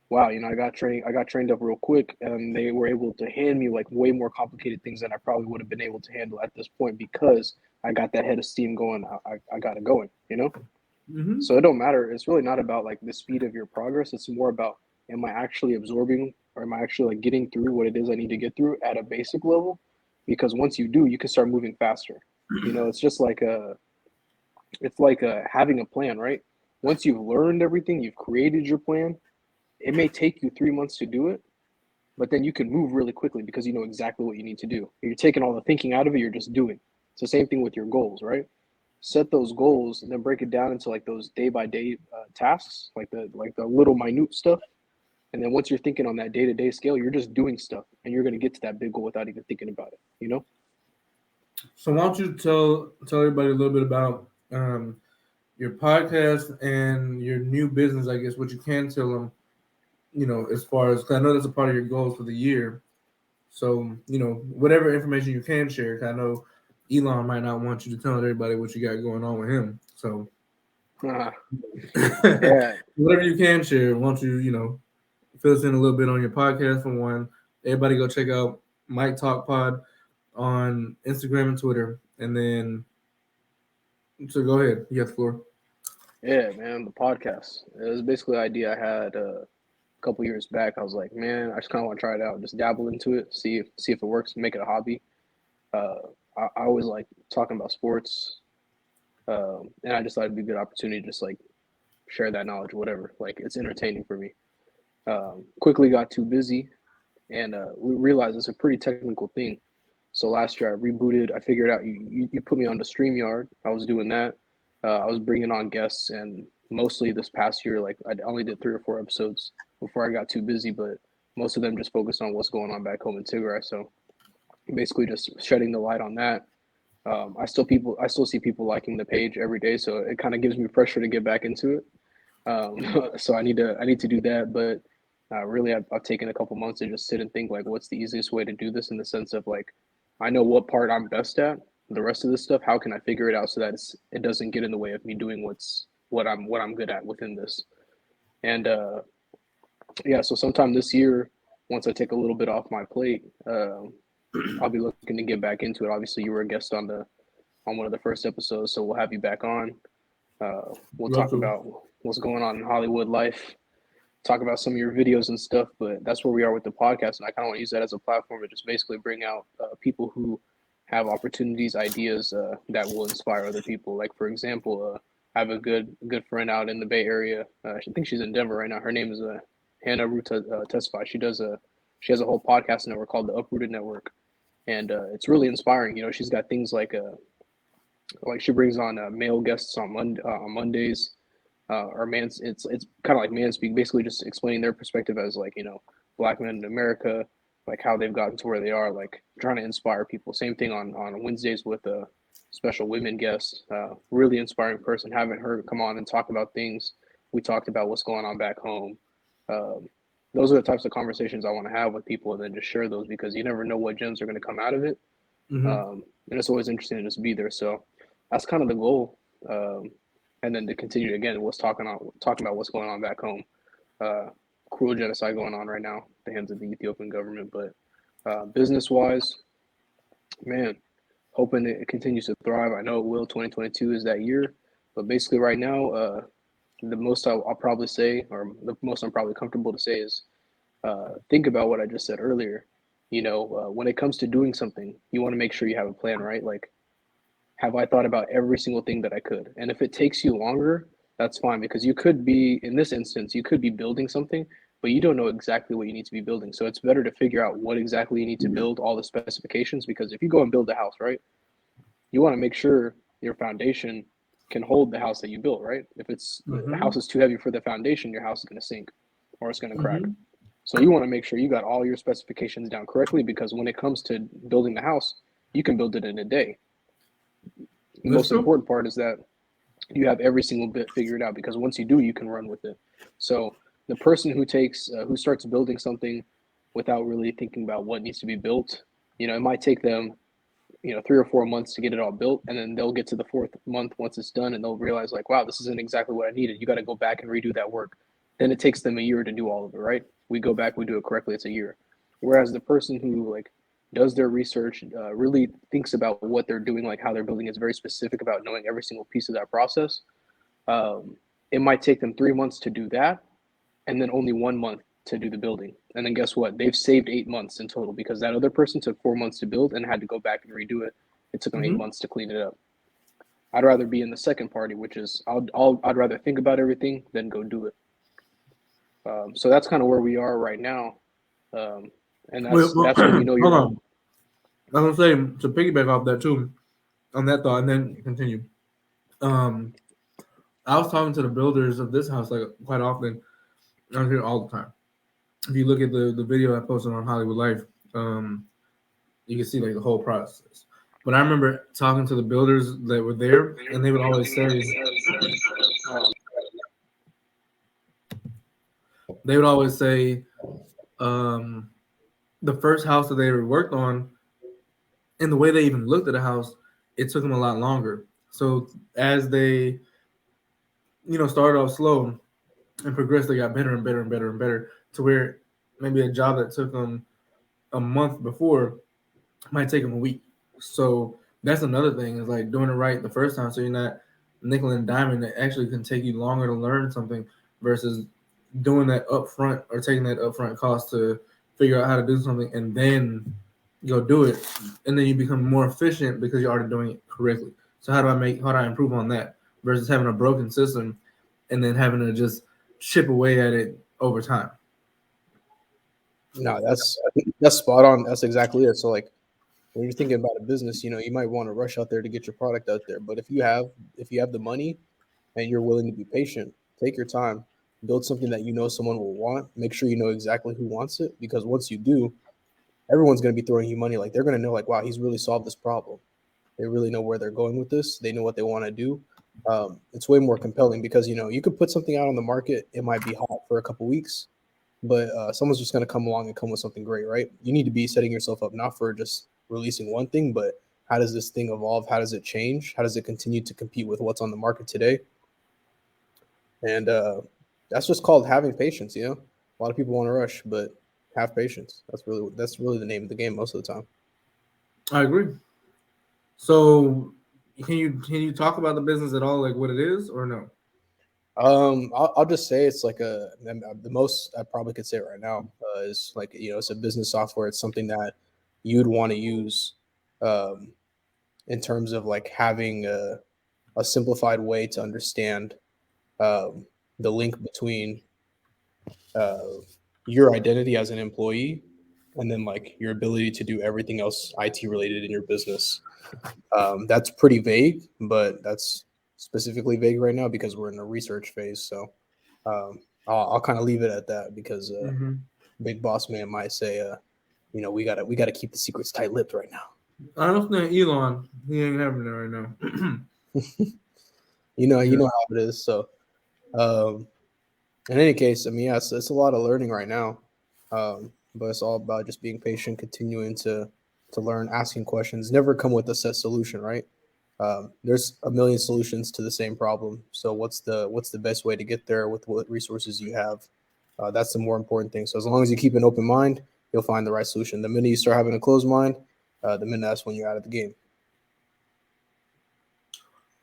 wow, I got trained up real quick, and they were able to hand me like way more complicated things than I probably would have been able to handle at this point because I got that head of steam going. I got it going. Mm-hmm. So it don't matter. It's really not about like the speed of your progress. It's more about, am I actually absorbing, or am I actually like getting through what it is I need to get through at a basic level? Because once you do, you can start moving faster. It's just like having a plan, right? Once you've learned everything, you've created your plan. It may take you 3 months to do it, but then you can move really quickly because you know exactly what you need to do. You're taking all the thinking out of it. You're just doing. It's the same thing with your goals, right? Set those goals and then break it down into like those day by day tasks, like the little minute stuff. And then once you're thinking on that day to day scale, you're just doing stuff, and you're gonna get to that big goal without even thinking about it. So why don't you tell everybody a little bit about your podcast and your new business? I guess what you can tell them, as far as, 'cause I know that's a part of your goals for the year. So whatever information you can share. 'Cause I know Elon might not want you to tell everybody what you got going on with him. So Uh, yeah, whatever you can share, why don't you fill us in a little bit on your podcast for one. Everybody go check out Mike Talk Pod on Instagram and Twitter. And then, so go ahead. You got the floor. yeah, man. The podcast. It was basically an idea I had a couple years back. I was like, man, I just kind of want to try it out, just dabble into it, see if it works, make it a hobby. Uh, I always like talking about sports, and I just thought it'd be a good opportunity to just like share that knowledge, whatever. Like it's entertaining for me. Quickly got too busy, and we realized it's a pretty technical thing. So last year I rebooted. I figured out you put me on the StreamYard. I was doing that. I was bringing on guests, and mostly this past year, like I only did 3 or 4 episodes before I got too busy. But most of them just focused on what's going on back home in Tigray. So basically, just shedding the light on that. I still see people liking the page every day, so it kind of gives me pressure to get back into it. So I need to do that, but really I've taken a couple months to just sit and think like, what's the easiest way to do this in the sense of like, I know what part I'm best at. The rest of this stuff, how can I figure it out so that it doesn't get in the way of me doing what I'm good at within this. And yeah, so sometime this year, once I take a little bit off my plate, I'll be looking to get back into it. Obviously, you were a guest on one of the first episodes, so we'll have you back on. We'll Love talk to. about what's going on in Hollywood life, talk about some of your videos and stuff. But that's where we are with the podcast, and I kind of want to use that as a platform to just basically bring out people who have opportunities, ideas that will inspire other people. Like for example, I have a good friend out in the Bay Area. I think she's in Denver right now. Her name is Hannah Root testify. She has a whole podcast network called the Uprooted Network, and it's really inspiring. You know, she's got things like she brings on male guests on Mondays, or man's. It's kind of like man speak, basically just explaining their perspective as like black men in America, like how they've gotten to where they are, like trying to inspire people. Same thing on Wednesdays with a special women guest, really inspiring person. Having her come on and talk about things. We talked about what's going on back home. Um, those are the types of conversations I want to have with people, and then just share those because you never know what gems are going to come out of it. Mm-hmm. And it's always interesting to just be there. So that's kind of the goal. And then to continue again, talking about what's going on back home. Uh, Cruel genocide going on right now, at the hands of the Ethiopian government. But business wise, man, hoping it continues to thrive. I know it will. 2022 is that year, but basically right now, the most I'll probably say, or the most I'm probably comfortable to say is think about what I just said earlier. When it comes to doing something, you want to make sure you have a plan, right? Like, have I thought about every single thing that I could? And if it takes you longer, that's fine because you could be, in this instance, you could be building something, but you don't know exactly what you need to be building. So it's better to figure out what exactly you need to build, all the specifications, because if you go and build a house, right, you want to make sure your foundation can hold the house that you built, right? If the Mm-hmm. house is too heavy for the foundation, your house is going to sink or it's going to crack. Mm-hmm. So you want to make sure you got all your specifications down correctly because when it comes to building the house, you can build it in a day. The That's most true. important part is that you have every single bit figured out because once you do, you can run with it. So the person who starts building something without really thinking about what needs to be built, it might take them 3 or 4 months to get it all built, and then they'll get to the fourth month once it's done, and they'll realize like, wow, this isn't exactly what I needed. You got to go back and redo that work. Then it takes them a year to do all of it, right? We go back, we do it correctly. It's a year. Whereas the person who like does their research, really thinks about what they're doing, like how they're building, is very specific about knowing every single piece of that process. It might take them 3 months to do that, and then only 1 month to do the building. And then guess what? They've saved 8 months in total because that other person took 4 months to build and had to go back and redo it. It took them eight Mm-hmm. months to clean it up. I'd rather be in the second party, which is I'd rather think about everything than go do it. So that's kind of where we are right now, um, and Wait, well, that's when you know hold you're. on. I was gonna say to piggyback off that too, on that thought, and then continue. Um, I was talking to the builders of this house like quite often. I'm here all the time. If you look at the video I posted on Hollywood Life, you can see like the whole process. But I remember talking to the builders that were there, and they would always say, um, the first house that they ever worked on, and the way they even looked at the house, it took them a lot longer. So as they, started off slow and progressed, they got better and better and better and better to where maybe a job that took them a month before might take them a week. So that's another thing is like doing it right the first time, so you're not nickel and diamond. That actually can take you longer to learn something versus doing that upfront or taking that upfront cost to figure out how to do something and then go do it, and then you become more efficient because you're already doing it correctly. So how do I improve on that versus having a broken system and then having to just chip away at it over time? Yeah. No, that's spot on. That's exactly it. So like when you're thinking about a business, you might want to rush out there to get your product out there. But if you have the money and you're willing to be patient, take your time, build something that someone will want. Make sure you know exactly who wants it because once you do, everyone's going to be throwing you money. Like they're going to know, like, wow, he's really solved this problem. They really know where they're going with this. They know what they want to do. It's way more compelling because you could put something out on the market. It might be hot for a couple weeks, but someone's just going to come along and come with something great, right? You need to be setting yourself up not for just releasing one thing, but how does this thing evolve? How does it change? How does it continue to compete with what's on the market today? And that's just called having patience. A lot of people want to rush, but have patience. That's really the name of the game most of the time. I agree. So can you talk about the business at all, like what it is, or no? I'll just say it's like the most I probably could say right now is like it's a business software. It's something that you'd want to use um, in terms of like having a simplified way to understand um, the link between your identity as an employee, and then like your ability to do everything else IT related in your business. That's pretty vague, but that's specifically vague right now because we're in a research phase. So I'll kind of leave it at that because Big Boss Man might say, we gotta keep the secrets tight-lipped right now. I don't think Elon, he ain't having it right now. You know how it is. So in any case, I mean, yeah, it's a lot of learning right now, but it's all about just being patient, continuing to learn, asking questions. Never come with a set solution, right? There's a million solutions to the same problem. So what's the best way to get there with what resources you have? That's the more important thing. So as long as you keep an open mind, you'll find the right solution. The minute you start having a closed mind, the minute that's when you're out of the game.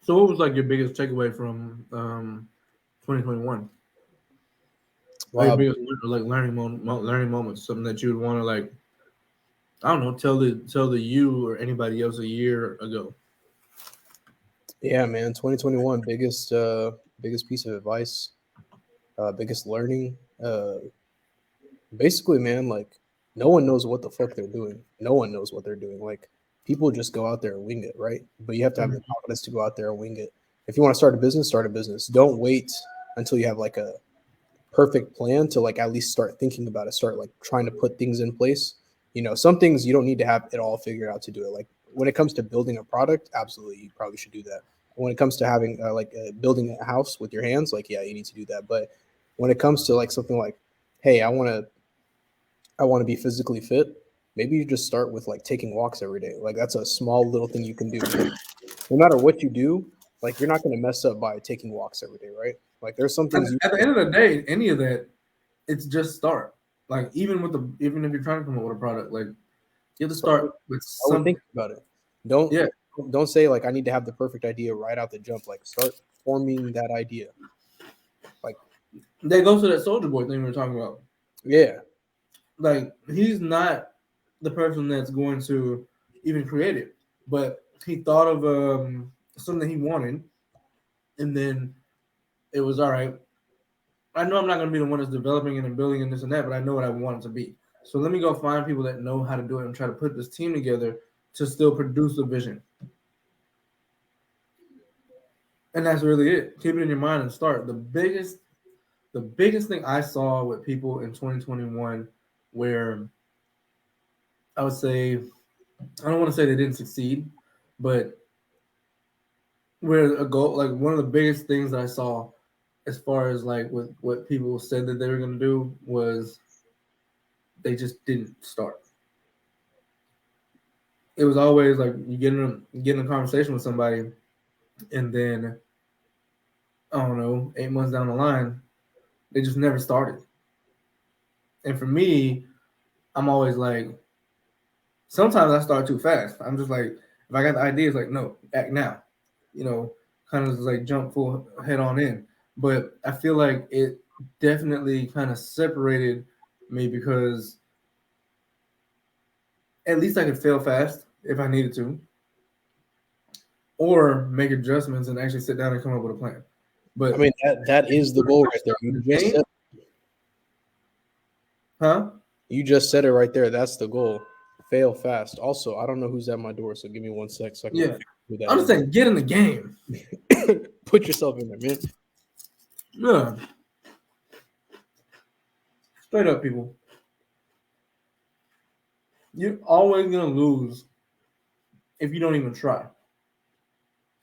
So what was like your biggest takeaway from 2021? Like biggest like learning moments, something that you would want to like, I don't know, tell the you or anybody else a year ago. Yeah, man, 2021 biggest piece of advice, biggest learning. Basically, man, like no one knows what the fuck they're doing. No one knows what they're doing. Like people just go out there and wing it, right? But you have to have the confidence to go out there and wing it. If you want to start a business, start a business. Don't wait until you have like a perfect plan to like at least start thinking about it. Start like trying to put things in place. Some things you don't need to have it all figured out to do it. Like when it comes to building a product, absolutely, you probably should do that. When it comes to having building a house with your hands, like yeah, you need to do that. But when it comes to like something like, hey, I want to be physically fit, maybe you just start with like taking walks every day. Like that's a small little thing you can do. No matter what you do, like you're not going to mess up by taking walks every day, right? Like there's some things At the end of the day, any of that, it's just start. Like even if you're trying to come up with a product, like you have to start with something. Think about it. Don't say like I need to have the perfect idea right out the jump. Like start forming that idea. Like that goes to that Soldier Boy thing we were talking about. Yeah. Like he's not the person that's going to even create it, but he thought of something he wanted, and then it was all right. I know I'm not going to be the one that's developing it and building and this and that, but I know what I want it to be. So let me go find people that know how to do it and try to put this team together to still produce the vision. And that's really it. Keep it in your mind and start. The biggest thing I saw with people in 2021 where I would say, I don't want to say they didn't succeed, but where a goal, like one of the biggest things that I saw as far as like with what people said that they were going to do was they just didn't start. It was always like you get in a conversation with somebody, and then I don't know, 8 months down the line, they just never started. And for me, I'm always like, sometimes I start too fast. I'm just like, if I got the idea, it's like, no, act now. Kind of just like jump full head on in. But I feel like it definitely kind of separated me because at least I could fail fast if I needed to, or make adjustments and actually sit down and come up with a plan. But I mean that is the goal right there. You just said it right there. That's the goal. Fail fast. Also, I don't know who's at my door, so give me 1 sec. So I can I'm just saying, get in the game. Put yourself in there, man. Yeah. Straight up, people. You're always gonna lose if you don't even try.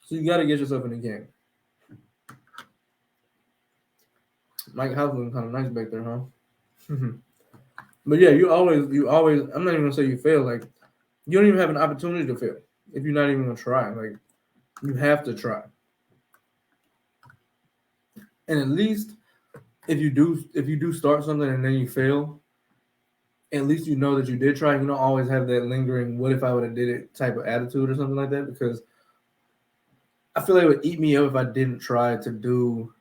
So you got to get yourself in the game. Mike House looking kind of nice back there, huh? But yeah, you always. I'm not even gonna say you fail. Like you don't even have an opportunity to fail if you're not even gonna try. Like you have to try. And at least if you do start something and then you fail, at least you know that you did try. You don't always have that lingering "what if I would have did it" type of attitude or something like that, because I feel like it would eat me up if I didn't try to do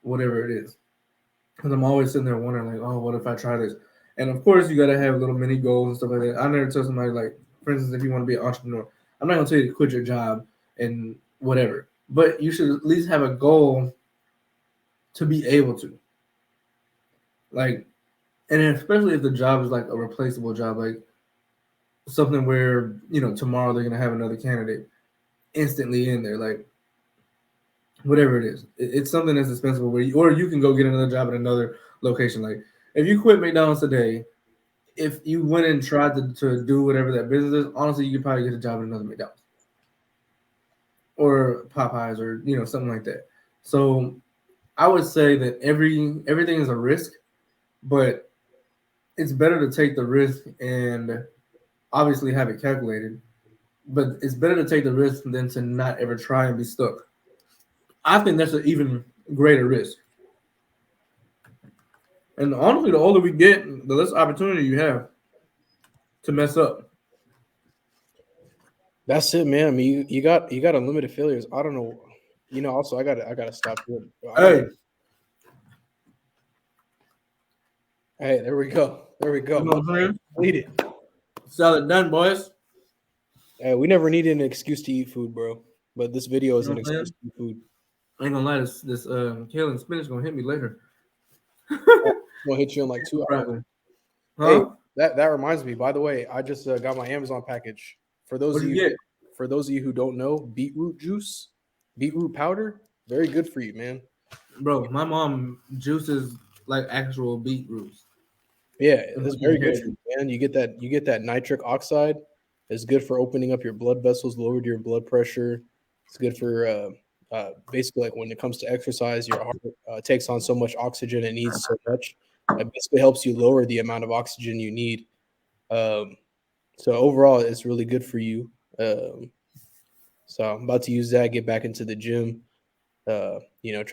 whatever it is. Because I'm always sitting there wondering, like, oh, what if I try this? And of course, you got to have little mini goals and stuff like that. I never tell somebody, like, for instance, if you want to be an entrepreneur, I'm not going to tell you to quit your job and whatever. But you should at least have a goal to be able to. Like, and especially if the job is like a replaceable job, like something where tomorrow they're gonna have another candidate instantly in there, like whatever it is. It's something that's dispensable where or you can go get another job at another location. Like if you quit McDonald's today, if you went and tried to do whatever that business is, honestly, you could probably get a job at another McDonald's or Popeyes or something like that. So I would say that everything is a risk, but it's better to take the risk and obviously have it calculated. But it's better to take the risk than to not ever try and be stuck. I think that's an even greater risk. And honestly, the older we get, the less opportunity you have to mess up. That's it, man. I mean, you got unlimited failures. I don't know. Also, I gotta stop here. Hey, Hey, there we go. There we go. you know what I'm saying? Eat it. Salad done, boys. Hey, we never needed an excuse to eat food, bro. But this video is You know an what I'm excuse to eat food. I ain't gonna lie, this kale and spinach gonna hit me later. We'll hit you in like 2 hours. Probably. Hey, Huh? that reminds me. By the way, I just got my Amazon package. For those What'd of you you, get? for those of you who don't know, beetroot juice, beetroot powder, very good for you, man. Bro, my mom juices like actual beetroots. Yeah, It's it's very good heavy. for you, man. You get that nitric oxide. It's good for opening up your blood vessels, lowered your blood pressure. It's good for basically like when it comes to exercise, your heart takes on so much oxygen it needs so much. It basically helps you lower the amount of oxygen you need. Um, so overall, it's really good for you. So I'm about to use that. Get back into the gym. Try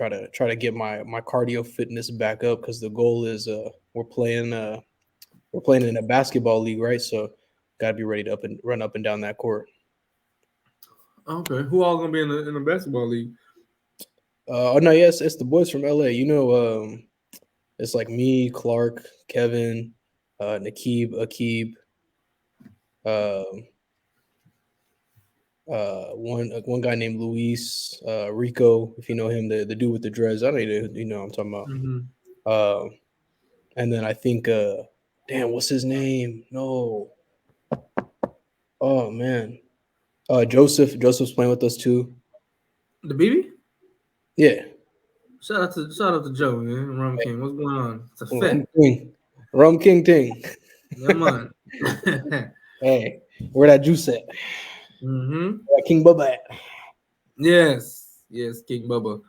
to get my cardio fitness back up because the goal is we're playing in a basketball league, right? So got to be ready to run up and down that court. Okay, who all gonna be in the basketball league? Oh no, yes, it's the boys from LA. It's like me, Clark, Kevin, Nakib, Akib, um, one guy named Luis, Rico, if you know him, the dude with the dreads. I don't know what I'm talking about. Mm-hmm. And then I think, damn, what's his name? No, oh man, Joseph's playing with us too. The BB? Yeah, Shout out to Joe, man. Rum King. What's going on? It's a fact. Rum King Ting. Yeah, man. Hey, where that juice at? Mm-hmm. Where that King Bubba at? Yes, King Bubba.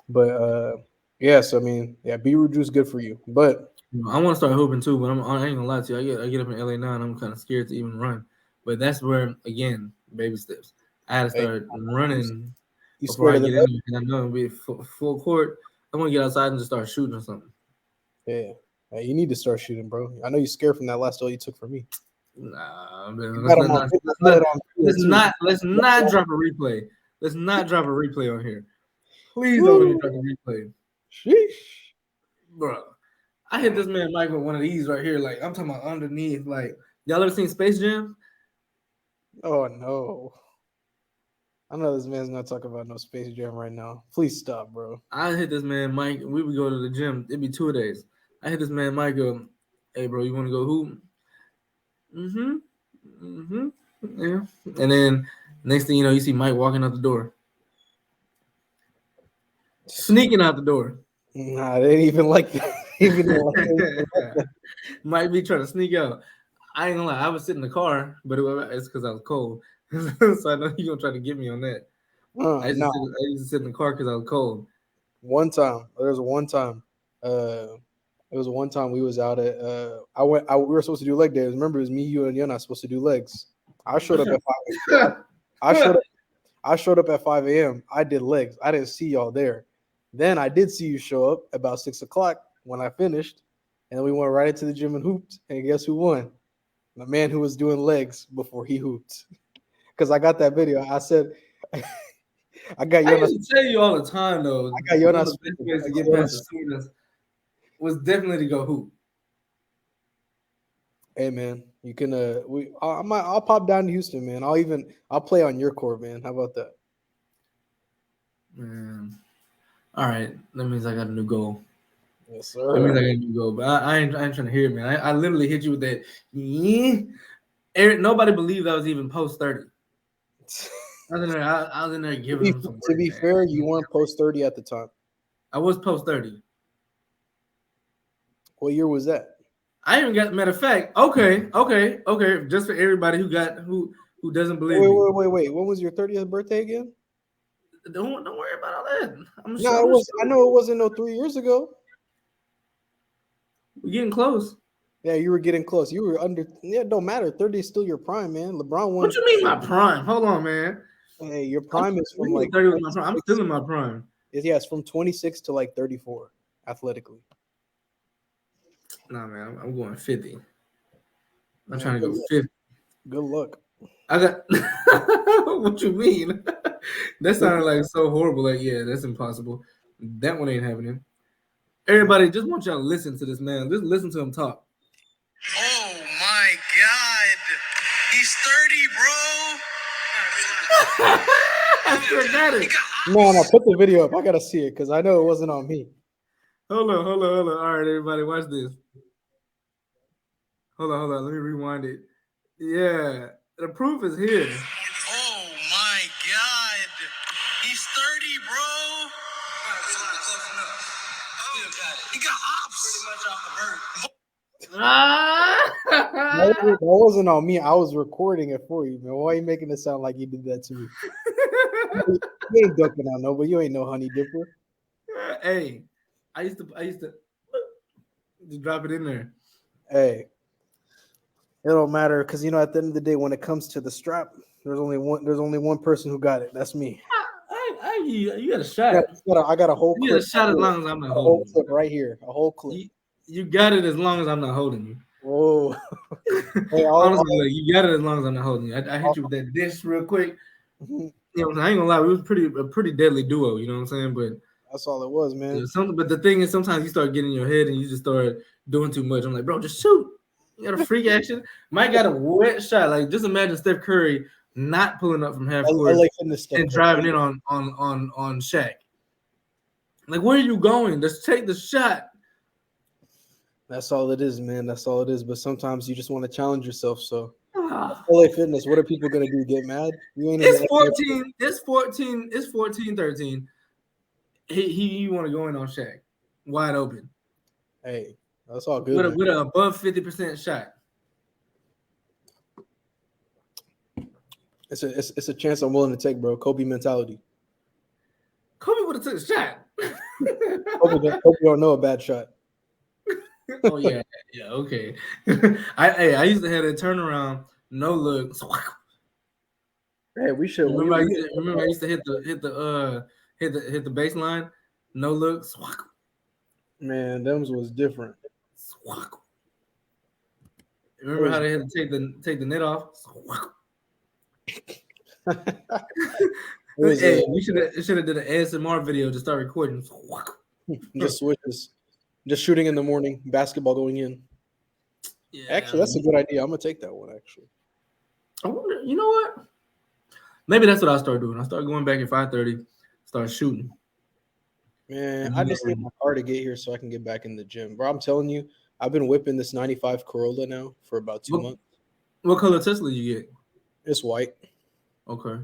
But yes, I mean, yeah, beetroot juice good for you. But I want to start hooping too, but I ain't gonna lie to you. I get up in LA now, and I'm kind of scared to even run. But that's where again, baby steps. I had to hey, start running you before scared I of the get in there, and I know it'll be full court. I want to get outside and just start shooting or something. yeah, hey, you need to start shooting, bro. I know you're scared from that last L you took from me. Nah, man, let's not drop a replay. Let's not drop a replay on here. Please don't let me drop a replay, Sheesh. bro. I hit this man Mike with one of these right here. Like I'm talking about underneath. Like y'all ever seen Space Jam? Oh no. I know this man's not talking about no Space Jam right now. Please stop, bro. I hit this man Mike. We would go to the gym. It'd be 2 days. I hit this man Mike. Hey, bro, you want to go hoop? Mm-hmm. Mm-hmm. Yeah. And then next thing you know, you see Mike walking out the door, sneaking out the door. Nah, they ain't even like that. Might be trying to sneak out. I ain't gonna lie. I was sitting in the car, but it's because I was cold. So I know you're gonna try to get me on that. I used to sit in the car because I was cold. One time, there was one time. It was one time we was out at. We were supposed to do leg days. Remember, it was me, you, and Yana supposed to do legs. I showed up at 5. I showed up at 5 a.m. I did legs. I didn't see y'all there. Then I did see you show up about 6 o'clock when I finished, and we went right into the gym and hooped. And guess who won? The man who was doing legs before he hooped. Because I got that video. I said, I got I Jonas. used to tell you all the time though. I got One of Jonas. the best ways to get past the students was definitely to go hoop. Hey man, you can I'll pop down to Houston, man. I'll play on your court, man. How about that? Man. All right. That means I got a new goal. Yes, That means I sir. got you go, but I ain't trying to hear it, man. I literally hit you with that. Yeah. Eric, nobody believed I was even post 30. I was in there To giving be, them some to work, be man. fair, you weren't post 30 at the time. I was post 30. What year was that? I even got matter of fact. Okay. Just for everybody who doesn't believe Wait, me. wait, wait, wait. When was your 30th birthday again? Don't worry about all that. I'm No, sure. it was. I know it wasn't no 3 years ago. We're getting close. Yeah, you were getting close. You were under. Yeah, it don't matter. 30 is still your prime, man. LeBron What won. you mean my prime? Hold on, man. Hey, your I'm, prime is from you mean like 30 was my prime? I'm 26. still in my prime. Yeah, it's from 26 to like 34 athletically. Nah, man. I'm going 50. I'm Man, trying to good go luck. 50. Good luck. I got. What you mean? That sounded like so horrible. Like, yeah, that's impossible. That one ain't happening. Everybody, just want y'all to listen to this man. Just listen to him talk. Oh my God. He's 30, bro. I still got it. No, put the video up. I gotta see it because I know it wasn't on me. Hold on. All right, everybody, watch this. Hold on. Let me rewind it. Yeah, the proof is here. Oh my God. He's 30, bro. He got hops. Pretty much off the bird. That wasn't on me. I was recording it for you, man. Why are you making it sound like you did that to me? You ain't ducking on no, but you ain't no honey dipper. Hey, I used to just drop it in there. Hey, it don't matter because at the end of the day, when it comes to the strap, there's only one person who got it. That's me. You got a shot. I got a whole You clip. get a shot as long as I'm not A holding whole you. clip right here. A whole clip. You got it as long as I'm not holding you. Whoa. Hey, Honestly, like, you got it as long as I'm not holding you. I hit you with that dish real quick. You know what I'm saying? I ain't gonna lie, we was a pretty deadly duo. You know what I'm saying? But that's all it was, man. but the thing is, sometimes you start getting in your head and you just start doing too much. I'm like, bro, just shoot. You got a freak action. Mike got a wet shot. Like, just imagine Steph Curry not pulling up from half court LA Fitness stuff. and driving in on Shaq. Like, where are you going? Just take the shot. That's all it is, man. That's all it is. But sometimes you just want to challenge yourself. So LA Fitness, what are people gonna do? Get mad? You ain't It's even 14. It's 14. It's 14-13. He want to go in on Shaq, wide open. Hey, that's all good. With a above 50% shot. It's a chance I'm willing to take, bro. Kobe mentality. Kobe would have took a shot. Kobe don't know a bad shot. Oh yeah, okay. I used to have that turnaround, no look. Hey, we should. Remember I used to hit the baseline, no look. Man, them's was different. Remember how they had to take the net off? Hey, we should have did an ASMR video to start recording. Just switches. Just shooting in the morning, basketball going in. Yeah, actually, that's a good idea. I'm gonna take that one. Actually, I wonder. You know what? Maybe that's what I'll start doing. I'll start going back at 5:30, start shooting. Man, I just need my car to get here so I can get back in the gym, bro. I'm telling you, I've been whipping this '95 Corolla now for about 2 months. What color Tesla you get? It's white. Okay.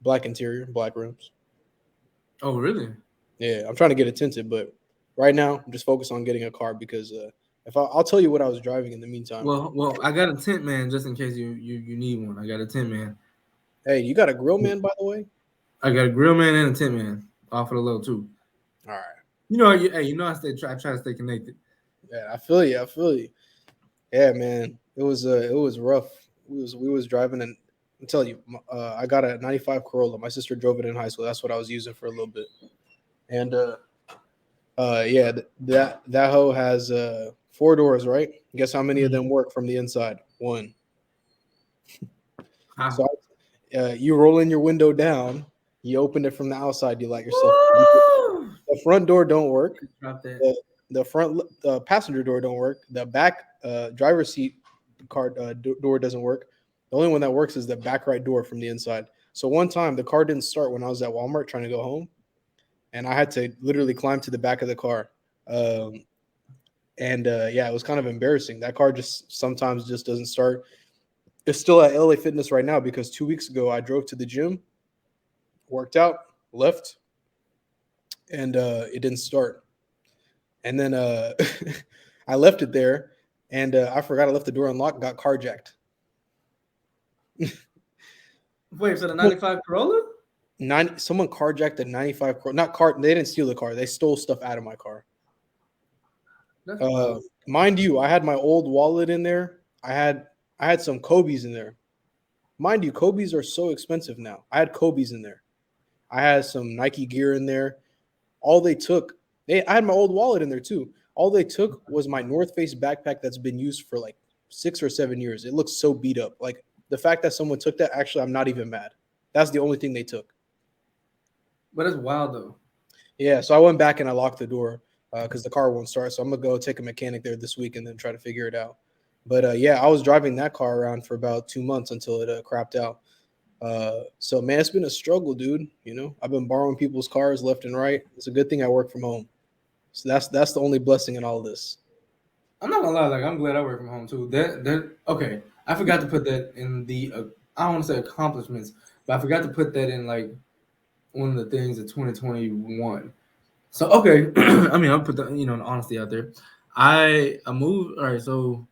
Black interior, black rims. Oh, really? Yeah, I'm trying to get it tinted, but right now I'm just focused on getting a car because if I'll tell you what I was driving in the meantime. Well, I got a tent man just in case you need one. I got a tent man. Hey, you got a grill man, by the way? I got a grill man and a tent man off of the low too. All right. You know, I try to stay connected. Yeah, I feel you. Yeah, man, it was rough. We was driving, and I'm telling you, I got a '95 Corolla. My sister drove it in high school. That's what I was using for a little bit. And yeah, that hoe has 4 doors, right? Guess how many of them work from the inside? 1. So you roll in your window down, you open it from the outside, you let yourself. The front door don't work. The front passenger door don't work. The back driver's seat car door doesn't work. The only one that works is the back right door from the inside. So one time the car didn't start when I was at Walmart trying to go home, and I had to literally climb to the back of the car. And yeah, it was kind of embarrassing. That car just sometimes just doesn't start. It's still at LA Fitness right now because 2 weeks ago I drove to the gym, worked out, left, and it didn't start. And then I left it there, and I forgot I left the door unlocked. Got carjacked. Wait, so the 95 Corolla? Someone carjacked a 95 not car. They didn't steal the car. They stole stuff out of my car. That's wild. Mind you, I had my old wallet in there. I had some Kobe's in there. Mind you, Kobe's are so expensive now. I had Kobe's in there. I had some Nike gear in there. All they took, I had my old wallet in there too. All they took was my North Face backpack that's been used for like 6 or 7 years. It looks so beat up. Like the fact that someone took that, actually, I'm not even mad. That's the only thing they took. But it's wild though. Yeah, so I went back and I locked the door because the car won't start. So I'm gonna go take a mechanic there this week and then try to figure it out. But yeah, I was driving that car around for about 2 months until it crapped out. So man, it's been a struggle, dude. You know, I've been borrowing people's cars left and right. It's a good thing I work from home. So that's the only blessing in all of this. I'm not gonna lie, like I'm glad I work from home too. That okay. I forgot to put that in the I don't want to say accomplishments, but I forgot to put that in like one of the things of 2021. So okay, I mean I'll put the the honesty out there. I moved. All right, so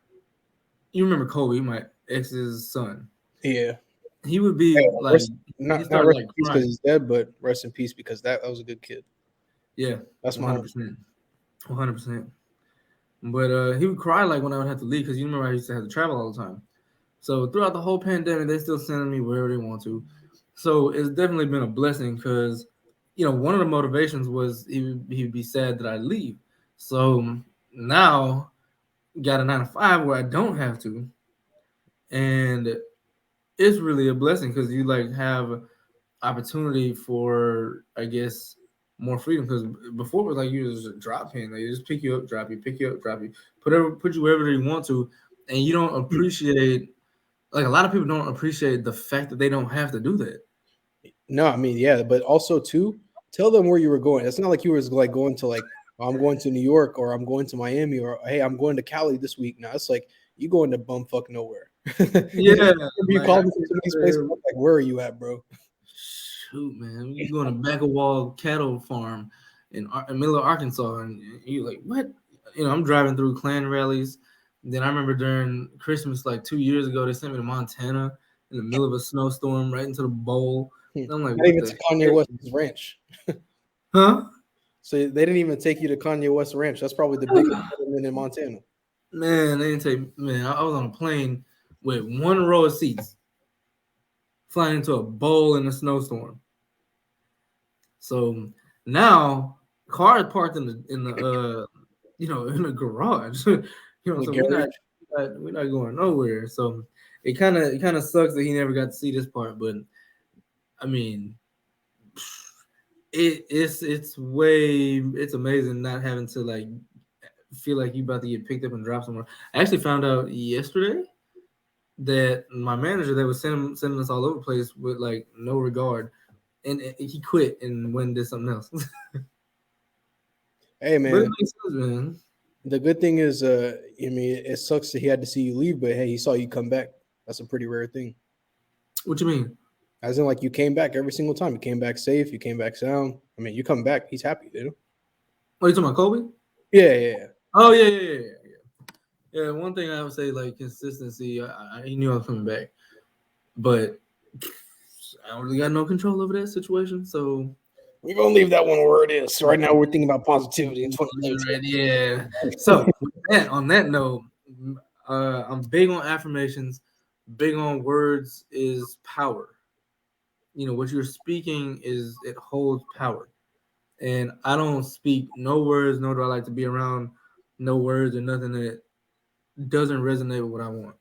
you remember Kobe, my ex's son? Yeah. He would be Hey, like he not started rest like in peace because crying. he's dead, but rest in peace because that was a good kid. Yeah, That's my 100%, 100%. But he would cry like when I would have to leave because you remember I used to have to travel all the time. So throughout the whole pandemic, they still sending me wherever they want to. So it's definitely been a blessing because, one of the motivations was he'd be sad that I leave. So now got a 9 to 5 where I don't have to, and it's really a blessing because you like have opportunity for, I guess, more freedom. Because before it was like you just drop in, they just pick you up, drop you, pick you up, drop you, put you wherever they want to, and you don't appreciate. Like a lot of people don't appreciate the fact that they don't have to do that. No, I mean, yeah, but also too, tell them where you were going. It's not like you was like going to like, oh, I'm going to New York or I'm going to Miami or hey, I'm going to Cali this week. No, it's like you going to bumfuck nowhere. Yeah, You like called me from some of these places. I'm like, where are you at, bro? shoot, man, you go to back of wall cattle farm in middle of Arkansas, and you like what? I'm driving through Klan rallies. Then I remember during Christmas, like 2 years ago, they sent me to Montana in the middle of a snowstorm, right into the bowl. And I'm like, Not what even the to Kanye heck? West's ranch. Huh? So they didn't even take you to Kanye West Ranch. That's probably the biggest settlement in Montana. Man, they didn't take. Man, I was on a plane with one row of seats, flying into a bowl in a snowstorm. So now car is parked in the garage. The So garage. we're not going nowhere. So it kind of sucks that he never got to see this part. But I mean, it's amazing not having to like feel like you about to get picked up and dropped somewhere. I actually found out yesterday that my manager that was sending us all over the place with like no regard, and he quit and went and did something else. Hey But it man, makes sense, man. the good thing is, I mean, it sucks that he had to see you leave, but hey, he saw you come back. That's a pretty rare thing. What you mean? As in, like you came back every single time. You came back safe. You came back sound. I mean, you come back. He's happy, you know. Oh, you talking about Kobe? Yeah. Oh yeah. Yeah, one thing I would say like consistency. I knew I was coming back, but I don't really got no control over that situation. So We're gonna leave that one where it is. Right now, we're thinking about positivity in 2019. right, yeah. So on that note, I'm big on affirmations. Big on words is power. What you're speaking it holds power. And I don't speak no words, nor do I like to be around no words or nothing that doesn't resonate with what I want.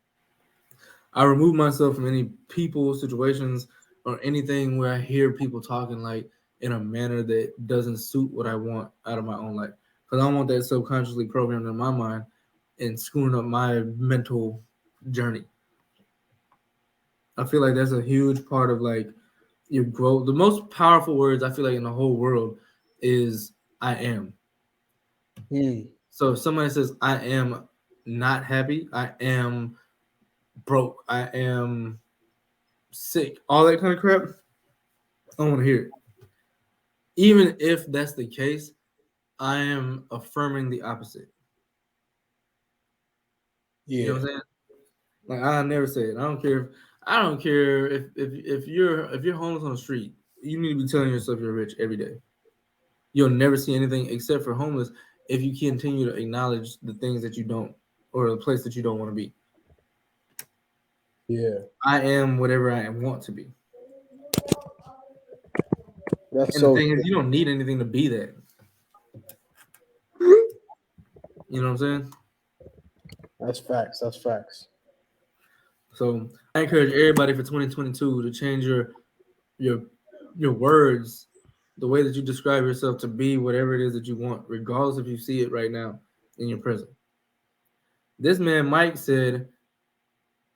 I remove myself from any people, situations, or anything where I hear people talking like in a manner that doesn't suit what I want out of my own life. Because I don't want that subconsciously programmed in my mind and screwing up my mental journey. I feel like that's a huge part of like your growth. The most powerful words I feel like in the whole world is I am. So if somebody says, I am not happy, I am broke, I am sick, all that kind of crap, I want to hear it. Even if that's the case, I am affirming the opposite. You know Yeah, what I'm saying? Like I never say it. I don't care if you're homeless on the street, you need to be telling yourself you're rich every day. You'll never see anything except for homeless if you continue to acknowledge the things that you don't or the place that you don't want to be. yeah. I am whatever I want to be. That's And the so thing is, true. you don't need anything to be that. You know what I'm saying? That's facts. That's facts. So I encourage everybody for 2022 to change your your words, the way that you describe yourself to be whatever it is that you want, regardless if you see it right now in your present. This man Mike said,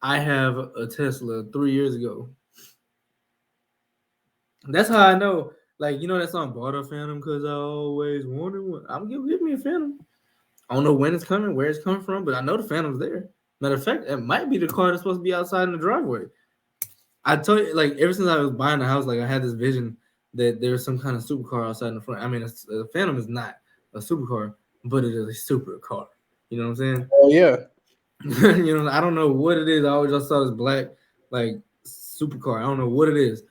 "I have a Tesla 3 years ago." That's how I know. Like you know that song "Bought a Phantom" because I always wanted one. I'm gonna give me a Phantom. I don't know when it's coming, where it's coming from, but I know the Phantom's there. Matter of fact, it might be the car that's supposed to be outside in the driveway. I told you, like, ever since I was buying the house, like, I had this vision that there's some kind of supercar outside in the front. I mean, a Phantom is not a supercar, but it is a supercar. You know what I'm Oh yeah, saying? You know, I don't know what it is. I always just saw this black, like, supercar. I don't know what it is.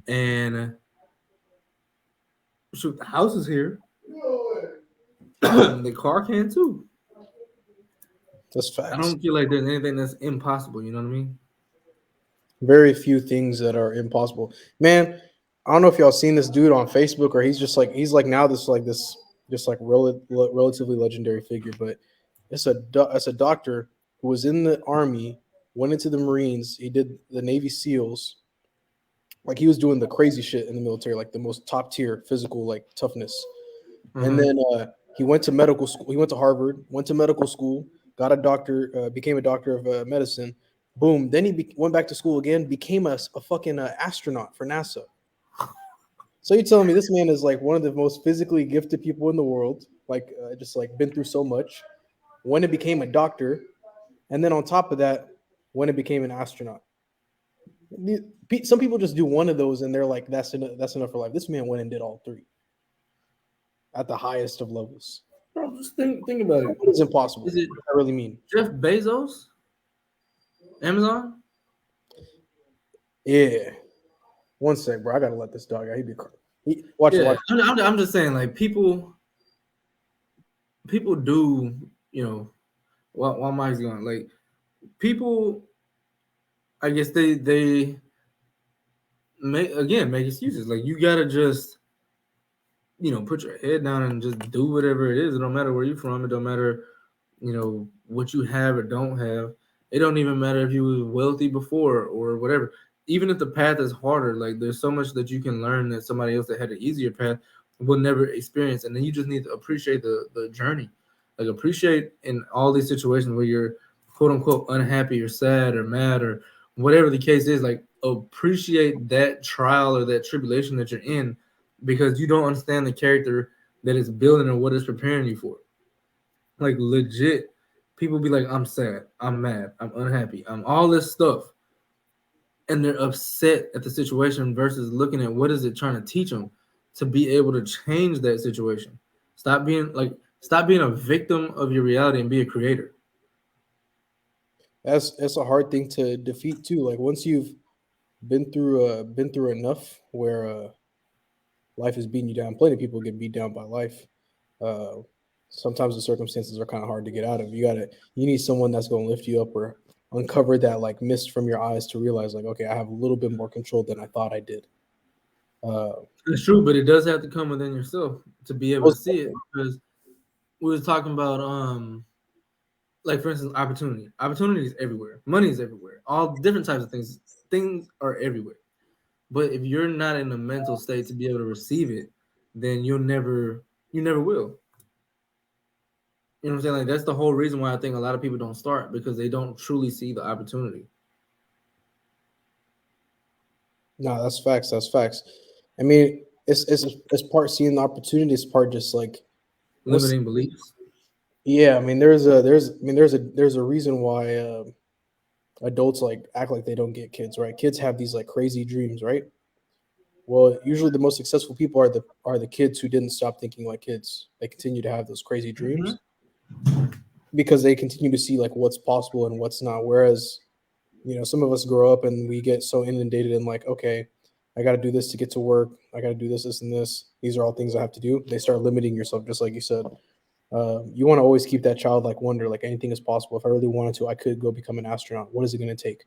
And shoot, the house is here. The car can too. that's I facts. don't feel like there's anything that's impossible. You know what I mean? Very few things that are impossible. Man, I don't know if y'all seen this dude on Facebook or he's like now this like this just like relatively legendary figure, but it's a doctor who was in the army, went into the Marines, he did the Navy SEALs, like he was doing the crazy shit in the military, like the most top tier physical like toughness. And Uh-huh. then he went to medical school. He went to Harvard, went to medical school, got a doctor, became a doctor of medicine. Boom. Then he went back to school again, became a fucking astronaut for NASA. So you're telling me this man is like one of the most physically gifted people in the world, like just like been through so much. When it became a doctor, and then on top of that, when it became an astronaut. Some people just do one of those and they're like, that's enough for life. This man went and did all three at the highest of levels. Bro, just think about it. What is impossible? Is it What does that really mean? Jeff Bezos, Amazon? Yeah. One sec, bro. I gotta let this dog out. He be watch it, Yeah, watch. I'm just saying, like people do, you know, while Mike's going, like people, I guess they make excuses. Like you gotta just, put your head down and just do whatever it is. It don't matter where you're from. It don't matter, what you have or don't have. It don't even matter if you was wealthy before or whatever. Even if the path is harder, like there's so much that you can learn that somebody else that had an easier path will never experience. And then you just need to appreciate the journey. Like appreciate in all these situations where you're quote unquote unhappy or sad or mad or whatever the case is, like appreciate that trial or that tribulation that you're in because you don't understand the character that it's building or what it's preparing you for. Like legit, people be like, I'm sad, I'm mad, I'm unhappy, I'm all this stuff. And they're upset at the situation versus looking at what is it trying to teach them to be able to change that situation. Stop being a victim of your reality and be a creator. That's a hard thing to defeat too. Like once you've been through enough where life is beating you down. Plenty of people get beat down by life. Uh, Sometimes the circumstances are kind of hard to get out of. You need someone that's going to lift you up or uncover that like mist from your eyes to realize like, okay, I have a little bit more control than I thought I did. It's true, but it does have to come within yourself to be able to Most see it. definitely. Because we was talking about like for instance, opportunity is everywhere, money is everywhere, all different types of things are everywhere. But if you're not in a mental state to be able to receive it, then you never will. You know what I'm saying? Like that's the whole reason why I think a lot of people don't start because they don't truly see the opportunity. No, that's facts. That's facts. I mean, it's part seeing the opportunity. It's part just like once Limiting beliefs. Yeah, I mean, there's a reason why adults like act like they don't get kids, right? Kids have these like crazy dreams, right? Well, usually the most successful people are the kids who didn't stop thinking like kids. They continue to have those crazy dreams Mhm. because they continue to see like what's possible and what's not. Whereas, some of us grow up and we get so inundated in like, okay, I got to do this to get to work. I got to do this, this, and this. These are all things I have to do. They start limiting yourself, just like you said. You want to always keep that childlike wonder, like anything is possible. If I really wanted to, I could go become an astronaut. What is it going to take?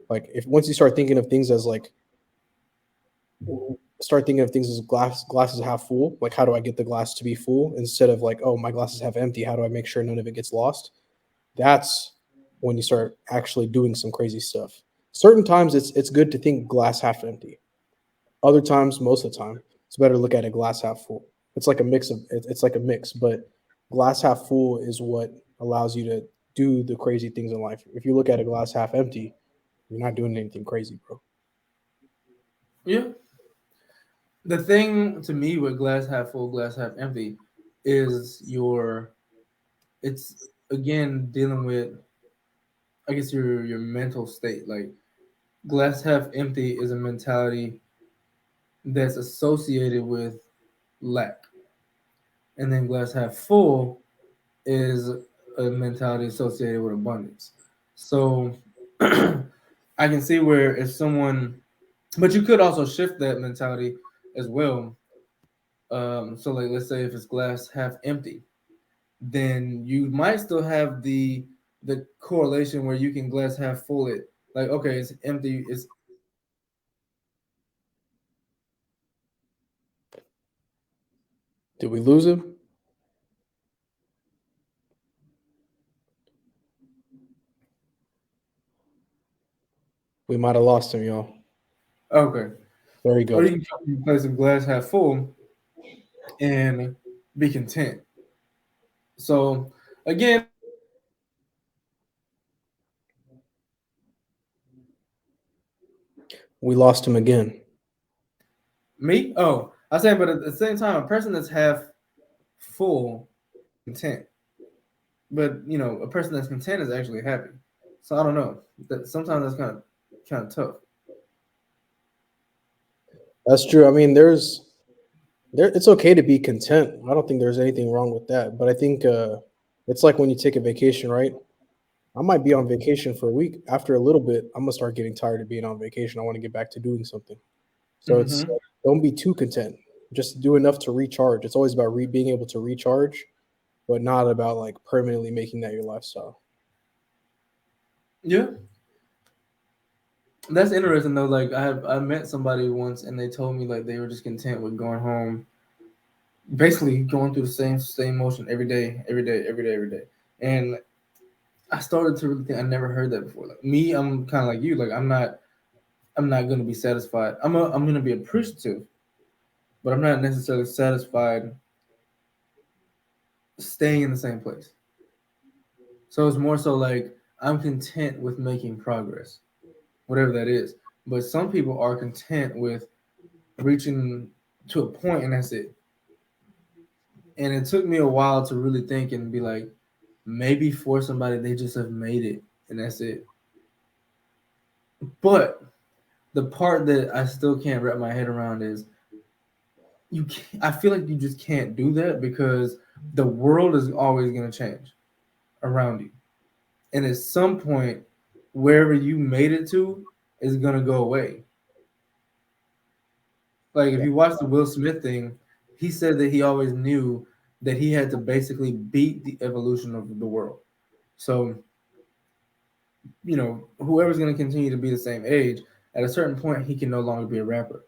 Like, if once you start thinking of things as like, start thinking of things as glasses half full. Like, how do I get the glass to be full instead of like, oh, my glass is half empty. How do I make sure none of it gets lost? That's when you start actually doing some crazy stuff. Certain times it's good to think glass half empty. Other times, most of the time, it's better to look at it glass half full. It's like a mix, but glass half full is what allows you to do the crazy things in life. If you look at a glass half empty, you're not doing anything crazy, bro. Yeah. The thing to me with glass half full, glass half empty, is it's again dealing with, I guess, your mental state. Like glass half empty is a mentality that's associated with lack, and then glass half full is a mentality associated with abundance. So I can see where if someone, but you could also shift that mentality as well. So like let's say if it's glass half empty, then you might still have the correlation where you can glass half full it. Like okay, it's empty. It's Did we lose him? We might have lost him, y'all. okay. There he Or goes. you can come from a place of glass half full and be content. So again, We lost him again. me. Oh, I say, but at the same time, a person that's half full, content. But a person that's content is actually happy. So I don't know. That sometimes that's kind of tough. That's true. I mean, it's okay to be content. I don't think there's anything wrong with that. But I think it's like when you take a vacation, right? I might be on vacation for a week. After a little bit, I'm gonna start getting tired of being on vacation. I want to get back to doing something. So it's Hmm. don't be too content. Just do enough to recharge. It's always about being able to recharge, but not about like permanently making that your lifestyle. Yeah, that's interesting though. Like I met somebody once, and they told me like they were just content with going home, basically going through the same motion every day, every day, every day, every day. And I started to really think I never heard that before. Like me, I'm kind of like you. Like I'm not gonna be satisfied. I'm gonna be appreciative, but I'm not necessarily satisfied staying in the same place. So it's more so like I'm content with making progress, whatever that is. But some people are content with reaching to a point and that's it. And it took me a while to really think and be like, maybe for somebody they just have made it and that's it. But the part that I still can't wrap my head around is you can't, I feel like you just can't do that because the world is always going to change around you. And at some point, wherever you made it to is going to go away. Like if Yeah, you watch the Will Smith thing, he said that he always knew that he had to basically beat the evolution of the world. So, whoever's going to continue to be the same age, at a certain point, he can no longer be a rapper.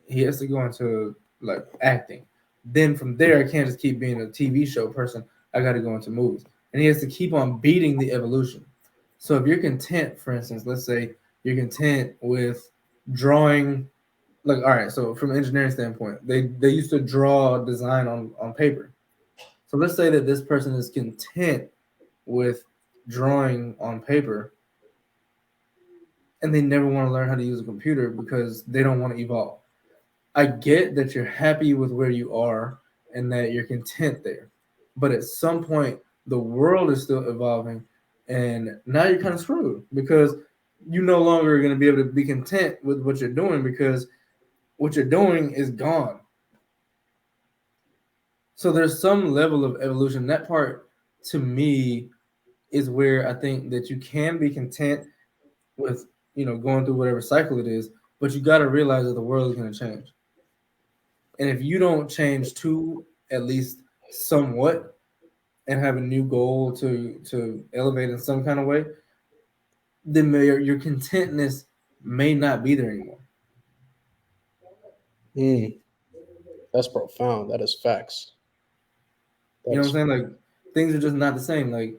He has to go into like acting. Then from there, I can't just keep being a TV show person. I got to go into movies, and he has to keep on beating the evolution. So if you're content, for instance, let's say you're content with drawing, like all right. So from an engineering standpoint, they used to draw design on paper. So let's say that this person is content with drawing on paper, and they never want to learn how to use a computer because they don't want to evolve. I get that you're happy with where you are and that you're content there. But at some point, the world is still evolving, and now you're kind of screwed because you no longer are going to be able to be content with what you're doing because what you're doing is gone. So there's some level of evolution. That part to me is where I think that you can be content with, going through whatever cycle it is, but you got to realize that the world is going to change. And if you don't change too, at least somewhat, and have a new goal to elevate in some kind of way, then your contentness may not be there anymore. That's profound. That is facts. You know what I'm saying? Like things are just not the same. Like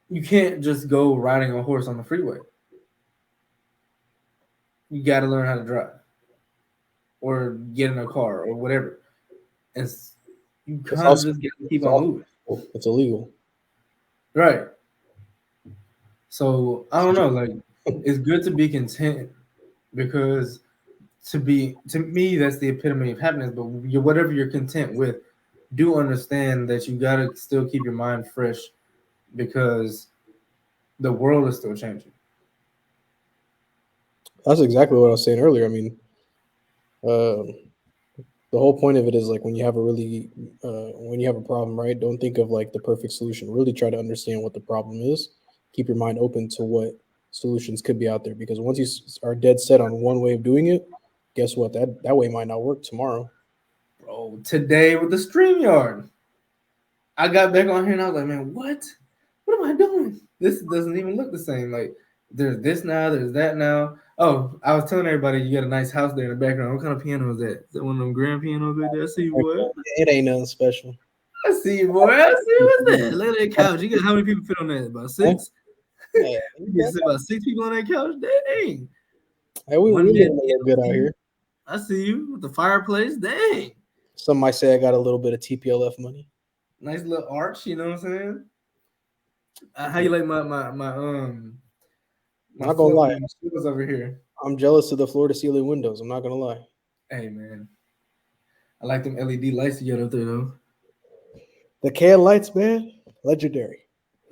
you can't just go riding a horse on the freeway. You got to learn how to drive, or get in a car, or whatever. And you kind of just got to keep on moving. It's illegal, right? So I don't know. Like it's good to be content because to me that's the epitome of happiness. But whatever you're content with, do understand that you got to still keep your mind fresh because the world is still changing. That's exactly what I was saying earlier. I mean, the whole point of it is like when you have a problem, right? Don't think of like the perfect solution. Really try to understand what the problem is. Keep your mind open to what solutions could be out there. Because once you are dead set on one way of doing it, guess what? That way might not work tomorrow. Bro, today with the StreamYard, I got back on here and I was like, man, what? What am I doing? This doesn't even look the same. Like, there's this now, there's that now. Oh, I was telling everybody you got a nice house there in the background. What kind of piano is that? Is that one of them grand pianos right there? I see you, boy. It ain't nothing special. I see you, boy. I see you. What's that? Look at that couch. You got how many people fit on that? About 6? Yeah, You can sit about 6 people on that couch. Dang. hey, we really look good out here. I see you with the fireplace. Dang. Some might say I got a little bit of TPLF money. Nice little arch, you know what I'm saying? How you like my not gonna lie, over here? I'm jealous of the floor to ceiling windows. I'm not gonna lie. Hey man, I like them LED lights you got up there though. The can lights, man, legendary.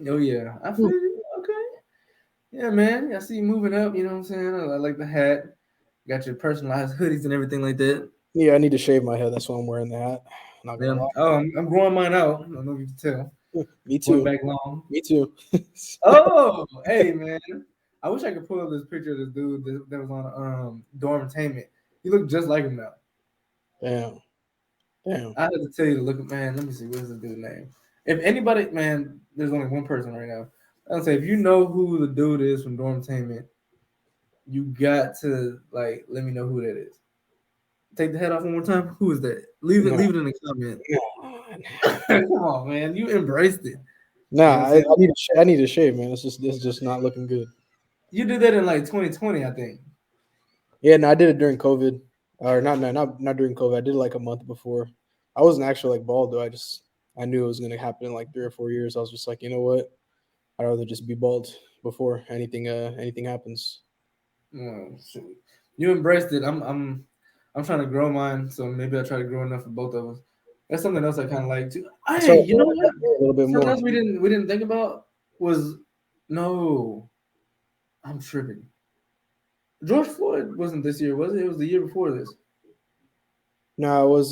Oh yeah, I feel you. Okay, yeah, man. I see you moving up. You know what I'm saying? I like the hat. Got your personalized hoodies and everything like that. Yeah, I need to shave my head. That's why I'm wearing the hat. Not gonna lie. Oh, I'm growing mine out. I don't know if you can tell. Me too. Going back long. Me too. Oh, hey man. I wish I could pull up this picture of this dude that was on Dormtainment. He looked just like him now. Damn. I had to tell you to look at, man. Let me see, what's this dude's name? If anybody, man, there's only one person right now. I'll say if you know who the dude is from Dormtainment, you got to like let me know who that is. Take the head off one more time. Who is that? Leave it in the comment. Come on, man. You embraced it. Nah, I need to shave, man. It's just not looking good. You did that in like 2020, I think. Yeah, no, I did it during COVID. Or not during COVID. I did it like a month before. I wasn't actually like bald though. I knew it was gonna happen in like 3 or 4 years. I was just like, you know what? I'd rather just be bald before anything happens. Oh, shoot. You embraced it. I'm trying to grow mine, so maybe I'll try to grow enough for both of us. That's something else I kind of like too. Hey, you know what? A little bit something more. else we didn't think about was no. I'm tripping. George Floyd wasn't this year, was it? It was the year before this. No, it was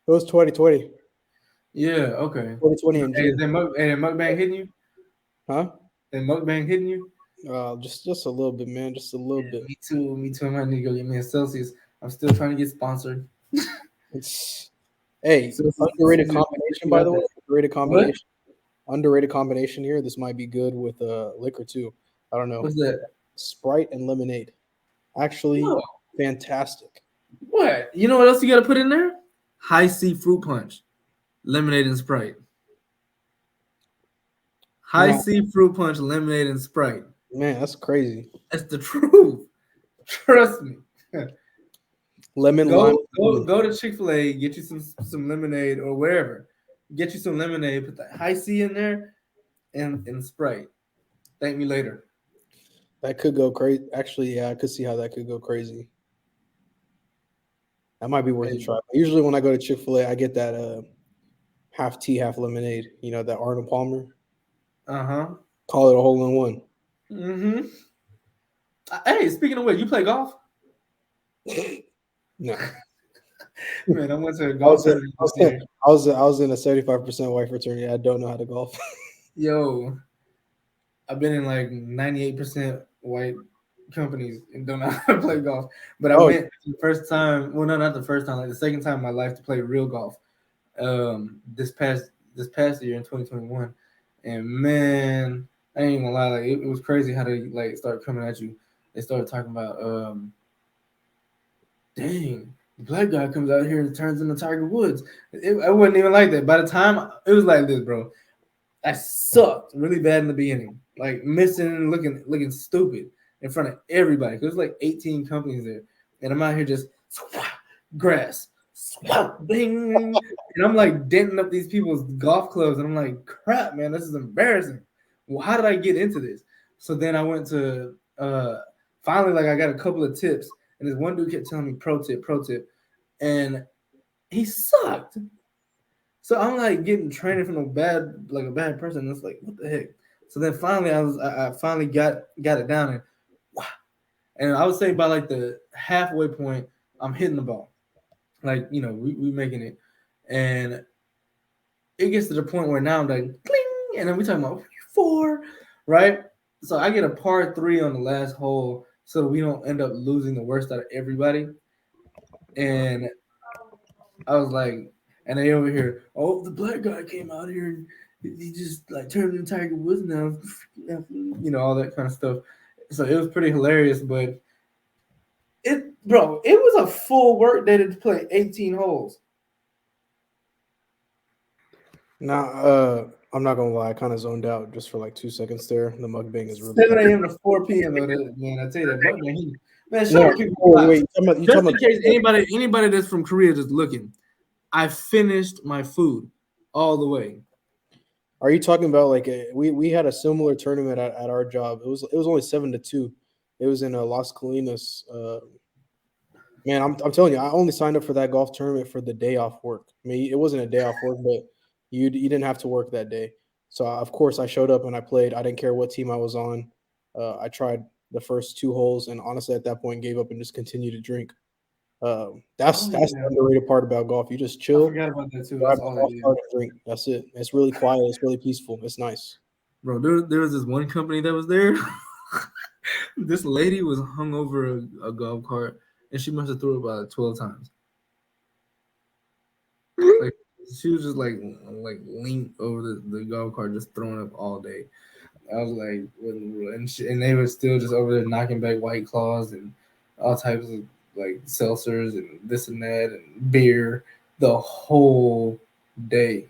2020. Yeah, okay. 2020 in Hey, June. that mukbang hitting you? Huh? That mukbang hitting you? Just a little bit, man. Just a little bit. Me too. I might need to go get me a Celsius. I'm still trying to get sponsored. Hey, underrated combination, by the way. Underrated combination. What? Underrated combination here. This might be good with liquor too. I don't know. What's that? Sprite and lemonade. Actually, fantastic. What? You know what else you got to put in there? High C fruit punch, lemonade and Sprite. High C fruit punch, lemonade and Sprite. Man, that's crazy. That's the truth. Trust me. Lemon go lime. to Chick-fil-A, get you some lemonade or wherever. Get you some lemonade, put the high C in there and Sprite. Thank me later. That could go crazy. Actually, yeah, I could see how that could go crazy. That might be worth a try. Usually when I go to Chick-fil-A, I get that half tea, half lemonade. You know that Arnold Palmer. Uh-huh. Call it a hole in one. Mm-hmm. Hey, speaking of which, you play golf? No, Man, I went to a I golf was, tournament this year. I was in a 75% white fraternity. I don't know how to golf. Yo, I've been in like 98% white companies and don't know how to play golf. But I Oh, went the first time, well, no, not the first time, like the second time in my life to play real golf. This past year in 2021. And man, I ain't gonna lie, like it was crazy how they like start coming at you. They started talking about dang, the black guy comes out here and turns into Tiger Woods. I wasn't even like that. By the time it was like this, bro. I sucked really bad in the beginning, like missing, looking stupid in front of everybody. There's like 18 companies there, and I'm out here just swat, grass, swat, bing, and I'm like denting up these people's golf clubs, and I'm like, crap, man, this is embarrassing. Well, how did I get into this? So then I went to finally, like I got a couple of tips, and this one dude kept telling me pro tip, and he sucked. So I'm like getting training from a bad person. It's like, what the heck? So then finally I finally got it down, and wow. And I would say by like the halfway point, I'm hitting the ball. Like, we making it. And it gets to the point where now I'm like cling, and then we talking about 4, right? So I get a par 3 on the last hole so that we don't end up losing the worst out of everybody. And I was like, and they over here, oh, the black guy came out here and he just like turned into Tiger Woods now, all that kind of stuff. So it was pretty hilarious, but it was a full work day to play 18 holes. now, I'm not gonna lie. I kind of zoned out just for like 2 seconds there. The mukbang is really 7 a.m. to 4 p.m. though, man. I tell you that, man, show No, people. wait. You Just talking in about case anybody that's from Korea just looking, I finished my food all the way. Are you talking about like we had a similar tournament at our job? It was only 7-2. It was in Las Colinas. Man, I'm telling you, I only signed up for that golf tournament for the day off work. I mean, it wasn't a day off work, but you didn't have to work that day. So of course I showed up and I played. I didn't care what team I was on. I tried the first 2 holes, and honestly, at that point, gave up and just continued to drink. That's the underrated part about golf. You just I chill, forgot about that too. grab That's a all golf I did. cart, and drink. That's it. It's really quiet. It's really peaceful. It's nice. Bro, there was this one company that was there. This lady was hung over a golf cart, and she must have threw it about like 12 times. Like she was just like leaned over the golf cart, just throwing up all day. I was like, and they were still just over there knocking back White Claws and all types of like seltzers and this and that and beer the whole day.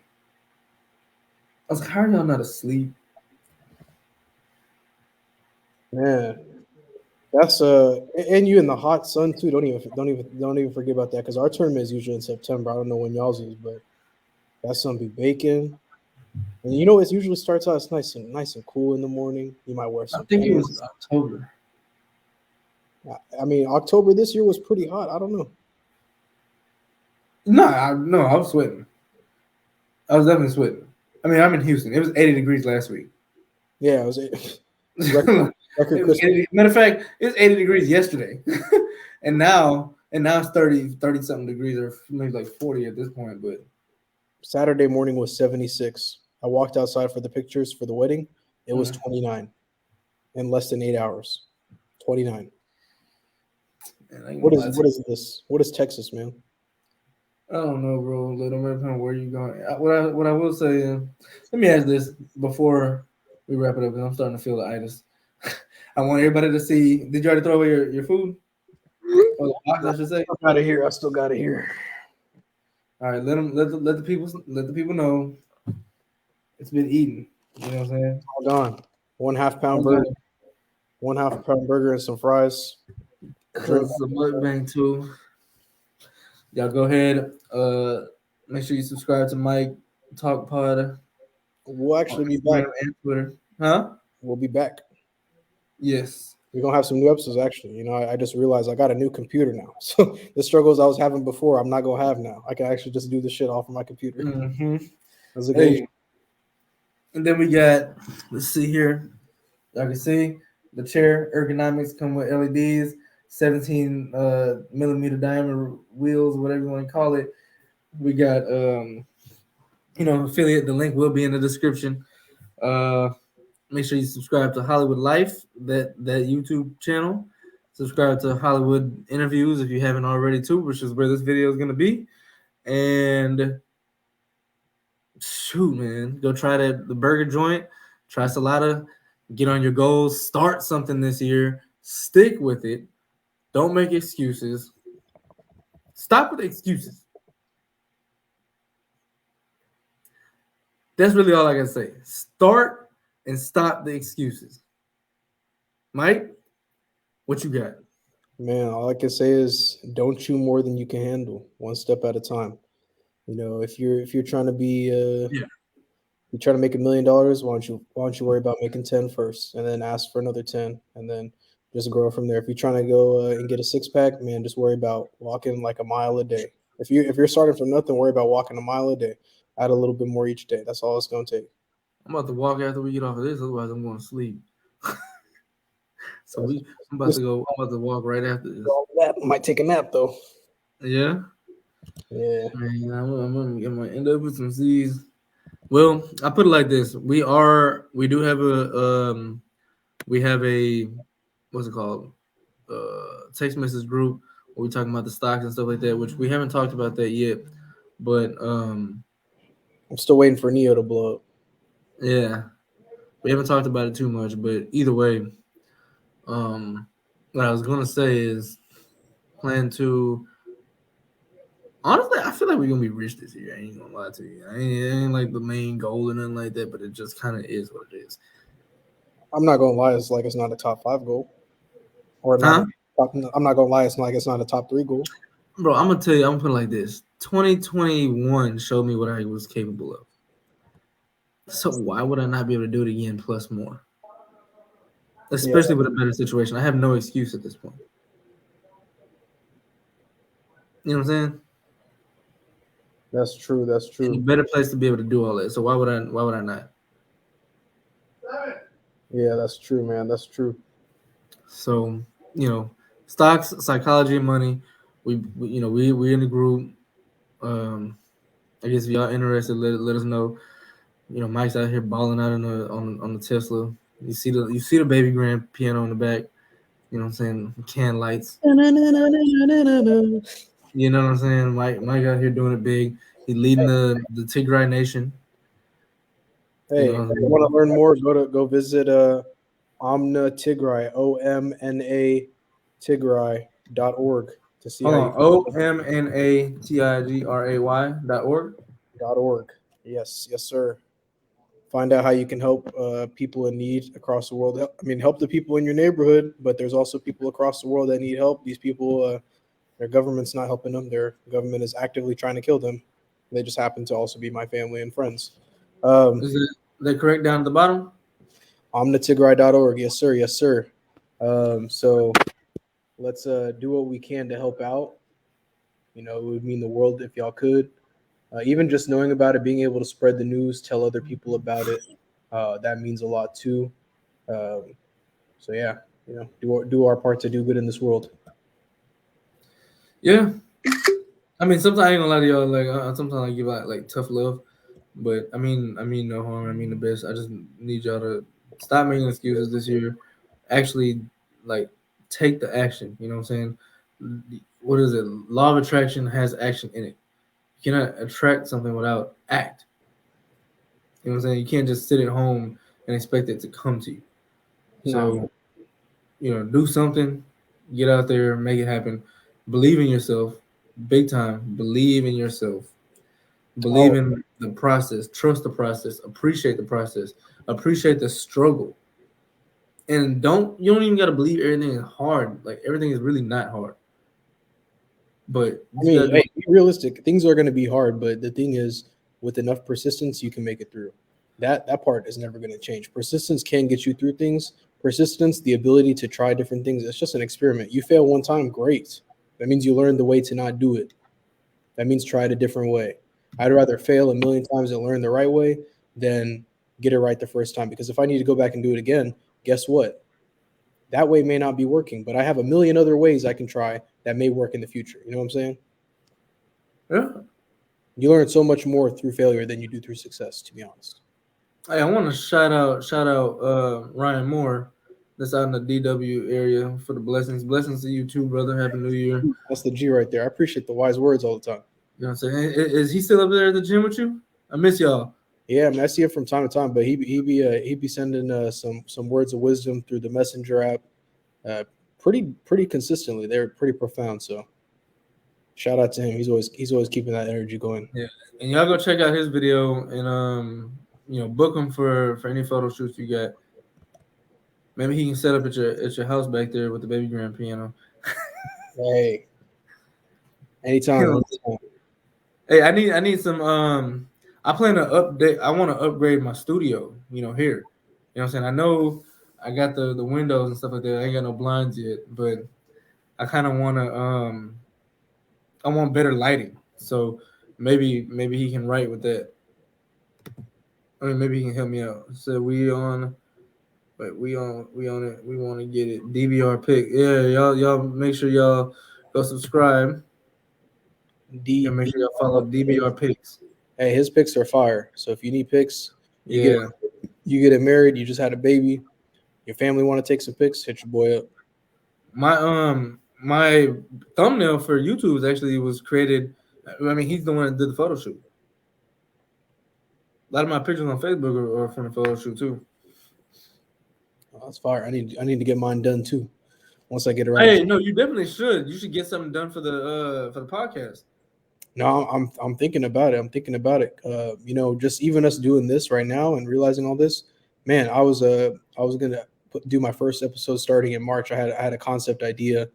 I was like, how are y'all not asleep? Man, that's and you in the hot sun too. Don't even forget about that because our tournament is usually in September. I don't know when y'all's is, but that sun be baking. And it usually starts out. It's nice and cool in the morning. You might wear I some think it pants. was October. I mean, October this year was pretty hot. I don't know. No, I was sweating. I was definitely sweating. I mean, I'm in Houston. It was 80 degrees last week. Yeah, it was record It was Christmas. 80, matter of fact, it was 80 degrees yesterday, and now it's 30 something degrees, or maybe like 40 at this point. But Saturday morning was 76. I walked outside for the pictures for the wedding. It was 29 in less than 8 hours. 29. man, What is this? What is Texas, man? I don't know, bro. Let them know where you going. What I will say, let me ask this before we wrap it up, because I'm starting to feel the itis. I want everybody to see. Did you already throw away your food? Or the box, I should say. I still got it here. All right, let the people know it's been eaten. You know what I'm saying? Hold on. 1/2 pound burger. 1/2 pound burger and some fries. Cause it's a mukbang too. Y'all go ahead. Make sure you subscribe to Mike Talk Pod We'll on actually be back. Instagram and Twitter. Huh? We'll be back. Yes. We're gonna have some new episodes. Actually, I just realized I got a new computer now. So the struggles I was having before, I'm not gonna have now. I can actually just do the shit off of my computer. Mm-hmm. That's a good. Hey, and then we got, let's see here. Y'all can see the chair ergonomics come with LEDs, 17 millimeter diameter wheels, whatever you want to call it. We got affiliate. The link will be in the description. Make sure you subscribe to Hollywood Life, that YouTube channel. Subscribe to Hollywood Interviews if you haven't already too, which is where this video is gonna be. And shoot, man, go try the burger joint. Try Salata. Get on your goals. Start something this year. Stick with it. Don't make excuses. Stop with excuses. That's really all I can say. Start and stop the excuses. Mike, what you got? Man, all I can say is don't chew more than you can handle, one step at a time. If you're trying to be you're trying to make $1 million, why don't you worry about making 10 first, and then ask for another 10, and then just grow from there. If you're trying to go and get a 6-pack, man, just worry about walking like a mile a day. If you're starting from nothing, worry about walking a mile a day. Add a little bit more each day. That's all it's gonna take. I'm about to walk after we get off of this, otherwise I'm going to sleep. I'm about to walk right after this. That might take a nap though. Yeah. Yeah. Man, I'm gonna end up with some C's. Well, I put it like this: we do have a what's it called? Text message group where we talking about the stocks and stuff like that, which we haven't talked about that yet. But I'm still waiting for Neo to blow up. Yeah, we haven't talked about it too much, but either way, what I was gonna say is plan to. Honestly, I feel like we're gonna be rich this year. I ain't gonna lie to you. It ain't like the main goal or nothing like that, but it just kind of is what it is. I'm not gonna lie, it's like it's not a top 5 goal, or not. I'm not gonna lie, it's like it's not a top 3 goal. Bro, I'm gonna tell you, I'm gonna put it like this: 2021 showed me what I was capable of. So why would I not be able to do it again plus more? Especially with a better situation. I have no excuse at this point. You know what I'm saying? That's true. That's true. A better place to be able to do all that. So why would I not? Yeah, that's true, man. That's true. So, stocks, psychology, and money. We in the group. I guess if y'all interested, let us know. Mike's out here balling out on the Tesla. You see the baby grand piano in the back. You know what I'm saying? Can lights. You know what I'm saying? Mike out here doing it big. He leading the Tigray Nation. Hey, if you want to learn more, go visit Omna Tigray, OMNA Tigray.org to see how OMNATIGRAY.org. .org. Yes, sir. Find out how you can help people in need across the world. I mean, help the people in your neighborhood, but there's also people across the world that need help. These people, their government's not helping them. Their government is actively trying to kill them. They just happen to also be my family and friends. Is that correct down at the bottom? Omnatigray.org. Yes, sir. Yes, sir. So let's do what we can to help out. It would mean the world if y'all could. Even just knowing about it, being able to spread the news, tell other people about it, that means a lot too. So yeah, do our part to do good in this world. Yeah, I mean, sometimes I ain't gonna lie to y'all. Like, sometimes I give out like tough love, but I mean no harm. I mean the best. I just need y'all to stop making excuses this year. Actually, like, take the action. You know what I'm saying? What is it? Law of attraction has action in it. You cannot attract something without act. You know what I'm saying? You can't just sit at home and expect it to come to you. So, do something, get out there, make it happen. Believe in yourself, big time. Believe in yourself. Believe in the process. Trust the process. Appreciate the process. Appreciate the struggle. And you don't even got to believe everything is hard. Like, everything is really not hard. But I mean, be realistic. Things are going to be hard, but the thing is, with enough persistence, you can make it through. That part is never going to change. Persistence can get you through things. Persistence, the ability to try different things, it's just an experiment. You fail one time, great. That means you learned the way to not do it. That means try it a different way. I'd rather fail a million times and learn the right way than get it right the first time. Because if I need to go back and do it again, guess what? That way may not be working, but I have a million other ways I can try that may work in the future. You know what I'm saying? Yeah. You learn so much more through failure than you do through success, to be honest. Hey, I want to shout out Ryan Moore that's out in the DW area for the blessings. Blessings to you too, brother. Happy New Year. You That's the G right there. I appreciate the wise words all the time. know what I'm saying? Is he still up there at the gym with you? I miss y'all. Yeah, I mean, I see it from time to time, but he'd be sending some words of wisdom through the messenger app, pretty consistently. They're pretty profound. So shout out to him. He's always keeping that energy going. Yeah, and y'all go check out his video and book him for any photo shoots you got. Maybe he can set up at your house back there with the baby grand piano. Hey, anytime. Hey, I need some I plan to update. I want to upgrade my studio, here. You know what I'm saying? I know I got the windows and stuff like that. I ain't got no blinds yet, but I kind of want to I want better lighting. So maybe he can write with that. I mean, maybe he can help me out. So we on it. We want to get it. DVR pick. Yeah, y'all make sure y'all go subscribe and make sure y'all follow DVR picks. Hey, his picks are fire. So if you need picks, you get it married, you just had a baby, your family want to take some pics, hit your boy up. My thumbnail for YouTube actually was created. I mean, he's the one that did the photo shoot. A lot of my pictures on Facebook are from the photo shoot too. Oh, that's fire. I need to get mine done too. Once I get around. Hey, no, you definitely should. You should get something done for the podcast. No, I'm thinking about it. I'm thinking about it. Just even us doing this right now and realizing all this, man, I was gonna do my first episode starting in March. I had a concept idea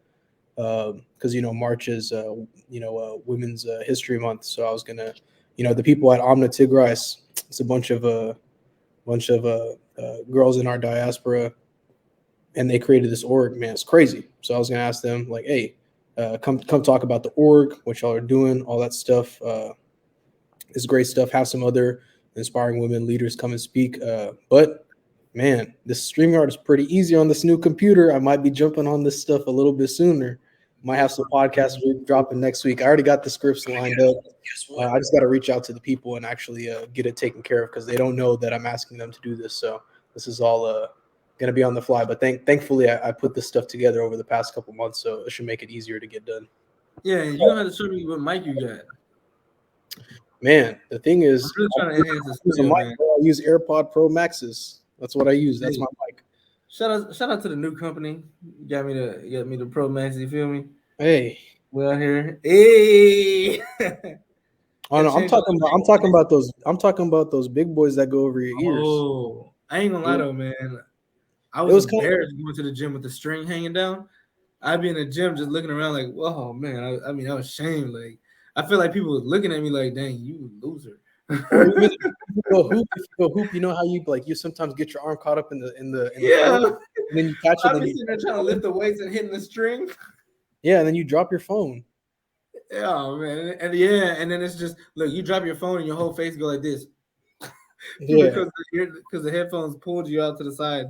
because March is Women's History Month, so I was gonna, the people at Omna Tigris, it's a bunch of girls in our diaspora, and they created this org. Man, it's crazy. So I was gonna ask them like, hey. Come talk about the org, what y'all are doing, all that stuff. It's great stuff. Have some other inspiring women leaders come and speak. But man, this StreamYard is pretty easy on this new computer. I might be jumping on this stuff a little bit sooner. Might have some podcasts dropping next week. I already got the scripts lined up. I just got to reach out to the people and actually get it taken care of because they don't know that I'm asking them to do this. So this is all gonna be on the fly, but thankfully I put this stuff together over the past couple months, so it should make it easier to get done. Yeah, you're gonna have to show me what mic you got. Man, the thing is, I'm really trying to enhance the studio, man. I use AirPod Pro Maxes. That's what I use. That's my mic. Shout out to the new company. Got me the Pro Max. You feel me? Hey, we out here. Hey. Oh no, I'm talking about those big boys that go over your ears. Oh, I ain't gonna lie though, man. I was embarrassed going to the gym with the string hanging down. I'd be in the gym just looking around like, whoa, man. I mean, I was ashamed. Like, I feel like people were looking at me like, dang, you loser. Or even if you go hoop, you know how you sometimes get your arm caught up in the phone, and then you catch it. I'd be sitting there trying to lift the weights and hitting the string. Yeah, and then you drop your phone. Yeah, man. And then it's just look, you drop your phone and your whole face go like this. Yeah, because the headphones pulled you out to the side.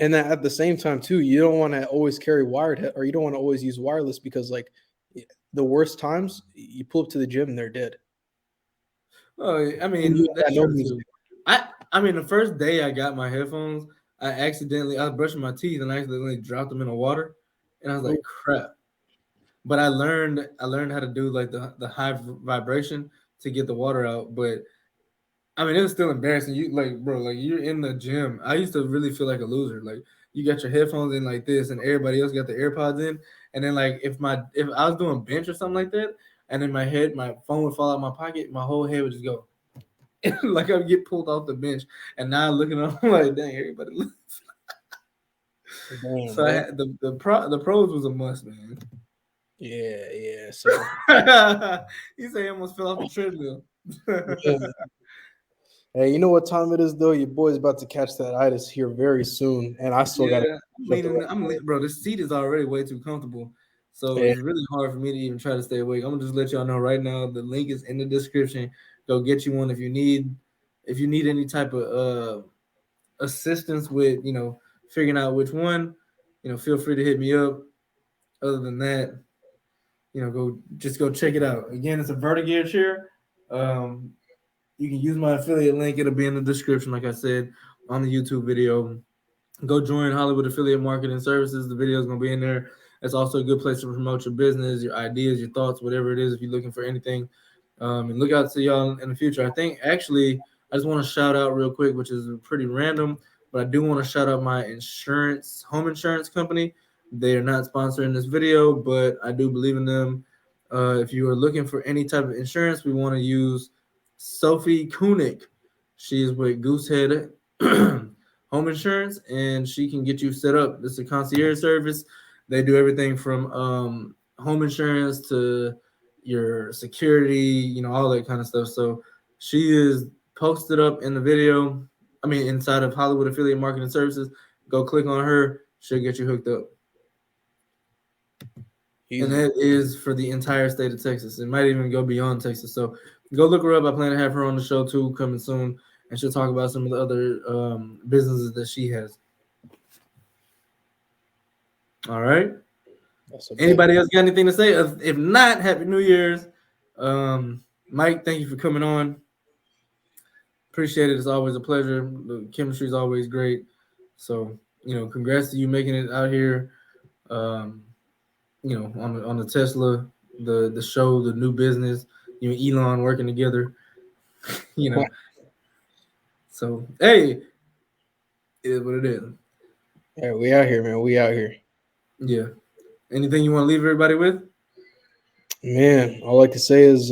And then at the same time too, you don't want to always carry wired or you don't want to always use wireless because like the worst times you pull up to the gym and they're dead. Oh, I mean, that's true too. I mean, the first day I got my headphones, I was brushing my teeth and I accidentally dropped them in the water, and I was like, crap. But I learned how to do like the high vibration to get the water out. But I mean, it was still embarrassing. You like, bro, like you're in the gym. I used to really feel like a loser. Like you got your headphones in like this, and everybody else got the AirPods in. And then like if I was doing bench or something like that, and then my phone would fall out of my pocket, my whole head would just go. Like I would get pulled off the bench, and now looking up, I'm like, dang, everybody looks. So I had the pros was a must, man. Yeah. So he said he almost fell off the treadmill. Hey, you know what time it is though? Your boy's about to catch that itis here very soon, and I still got. I'm bro. This seat is already way too comfortable, So Yeah. it's really hard for me to even try to stay awake. I'm gonna just let y'all know right now. The link is in the description. Go get you one if you need any type of assistance with figuring out which one. Feel free to hit me up. Other than that, go check it out. Again, it's a Vertigear chair. Um, you can use my affiliate link. It'll be in the description, like I said, on the YouTube video. Go join Hollywood Affiliate Marketing Services. The video is going to be in there. It's also a good place to promote your business, your ideas, your thoughts, whatever it is, if you're looking for anything. And look out to y'all in the future. I think actually, I just want to shout out real quick, which is pretty random, but I do want to shout out my home insurance company. They are not sponsoring this video, but I do believe in them. If you are looking for any type of insurance, we want to use Sophie Koenig. She is with Goosehead Home Insurance, and she can get you set up. This is a concierge service. They do everything from home insurance to your security, all that kind of stuff. So she is posted up in the video. Inside of Hollywood Affiliate Marketing Services. Go click on her. She'll get you hooked up. Easy. And that is for the entire state of Texas. It might even go beyond Texas. So go look her up. I plan to have her on the show too, coming soon, and she'll talk about some of the other businesses that she has. All right. Anybody else got anything to say? If not, Happy New Year's. Mike, thank you for coming on. Appreciate it. It's always a pleasure. The chemistry is always great. So, congrats to you making it out here. On the Tesla, the show, the new business, you and Elon working together. So hey, it is what it is. Yeah, we out here, man. We out here. Yeah. Anything you want to leave everybody with? Man, all I can say is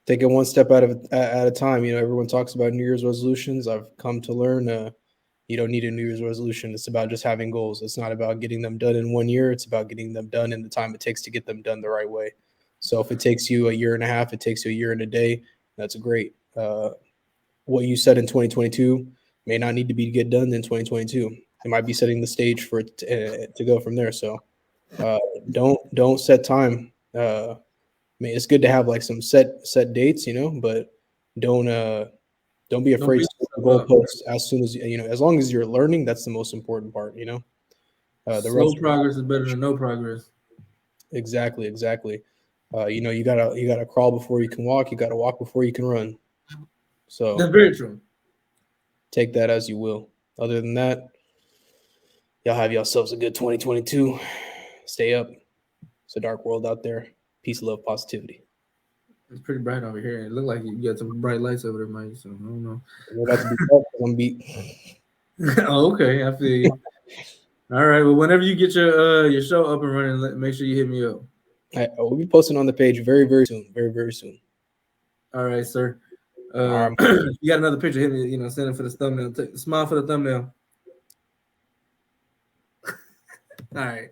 take it one step at a time. Everyone talks about New Year's resolutions. I've come to learn you don't need a New Year's resolution. It's about just having goals. It's not about getting them done in 1 year. It's about getting them done in the time it takes to get them done the right way. So if it takes you a year and a half, it takes you a year and a day, that's great. What you said in 2022 may not need to be get done in 2022. It might be setting the stage for it to go from there. So don't set time. It's good to have like some set dates, but don't be afraid to set the goalposts as soon as as long as you're learning. That's the most important part. The slow progress is better than no progress. Exactly. You gotta crawl before you can walk. You gotta walk before you can run. So that's very true. Take that as you will. Other than that, y'all have yourselves a good 2022. Stay up. It's a dark world out there. Peace, love, positivity. It's pretty bright over here. It looked like you got some bright lights over there, Mike. So I don't know. We're about to be up. I'm beat. Oh, okay, I feel you. All right. Well, whenever you get your show up and running, make sure you hit me up. We'll be posting on the page very, very soon. Very, very soon. All right, sir. If you got another picture, hit me. Send it for the thumbnail. Smile for the thumbnail. All right.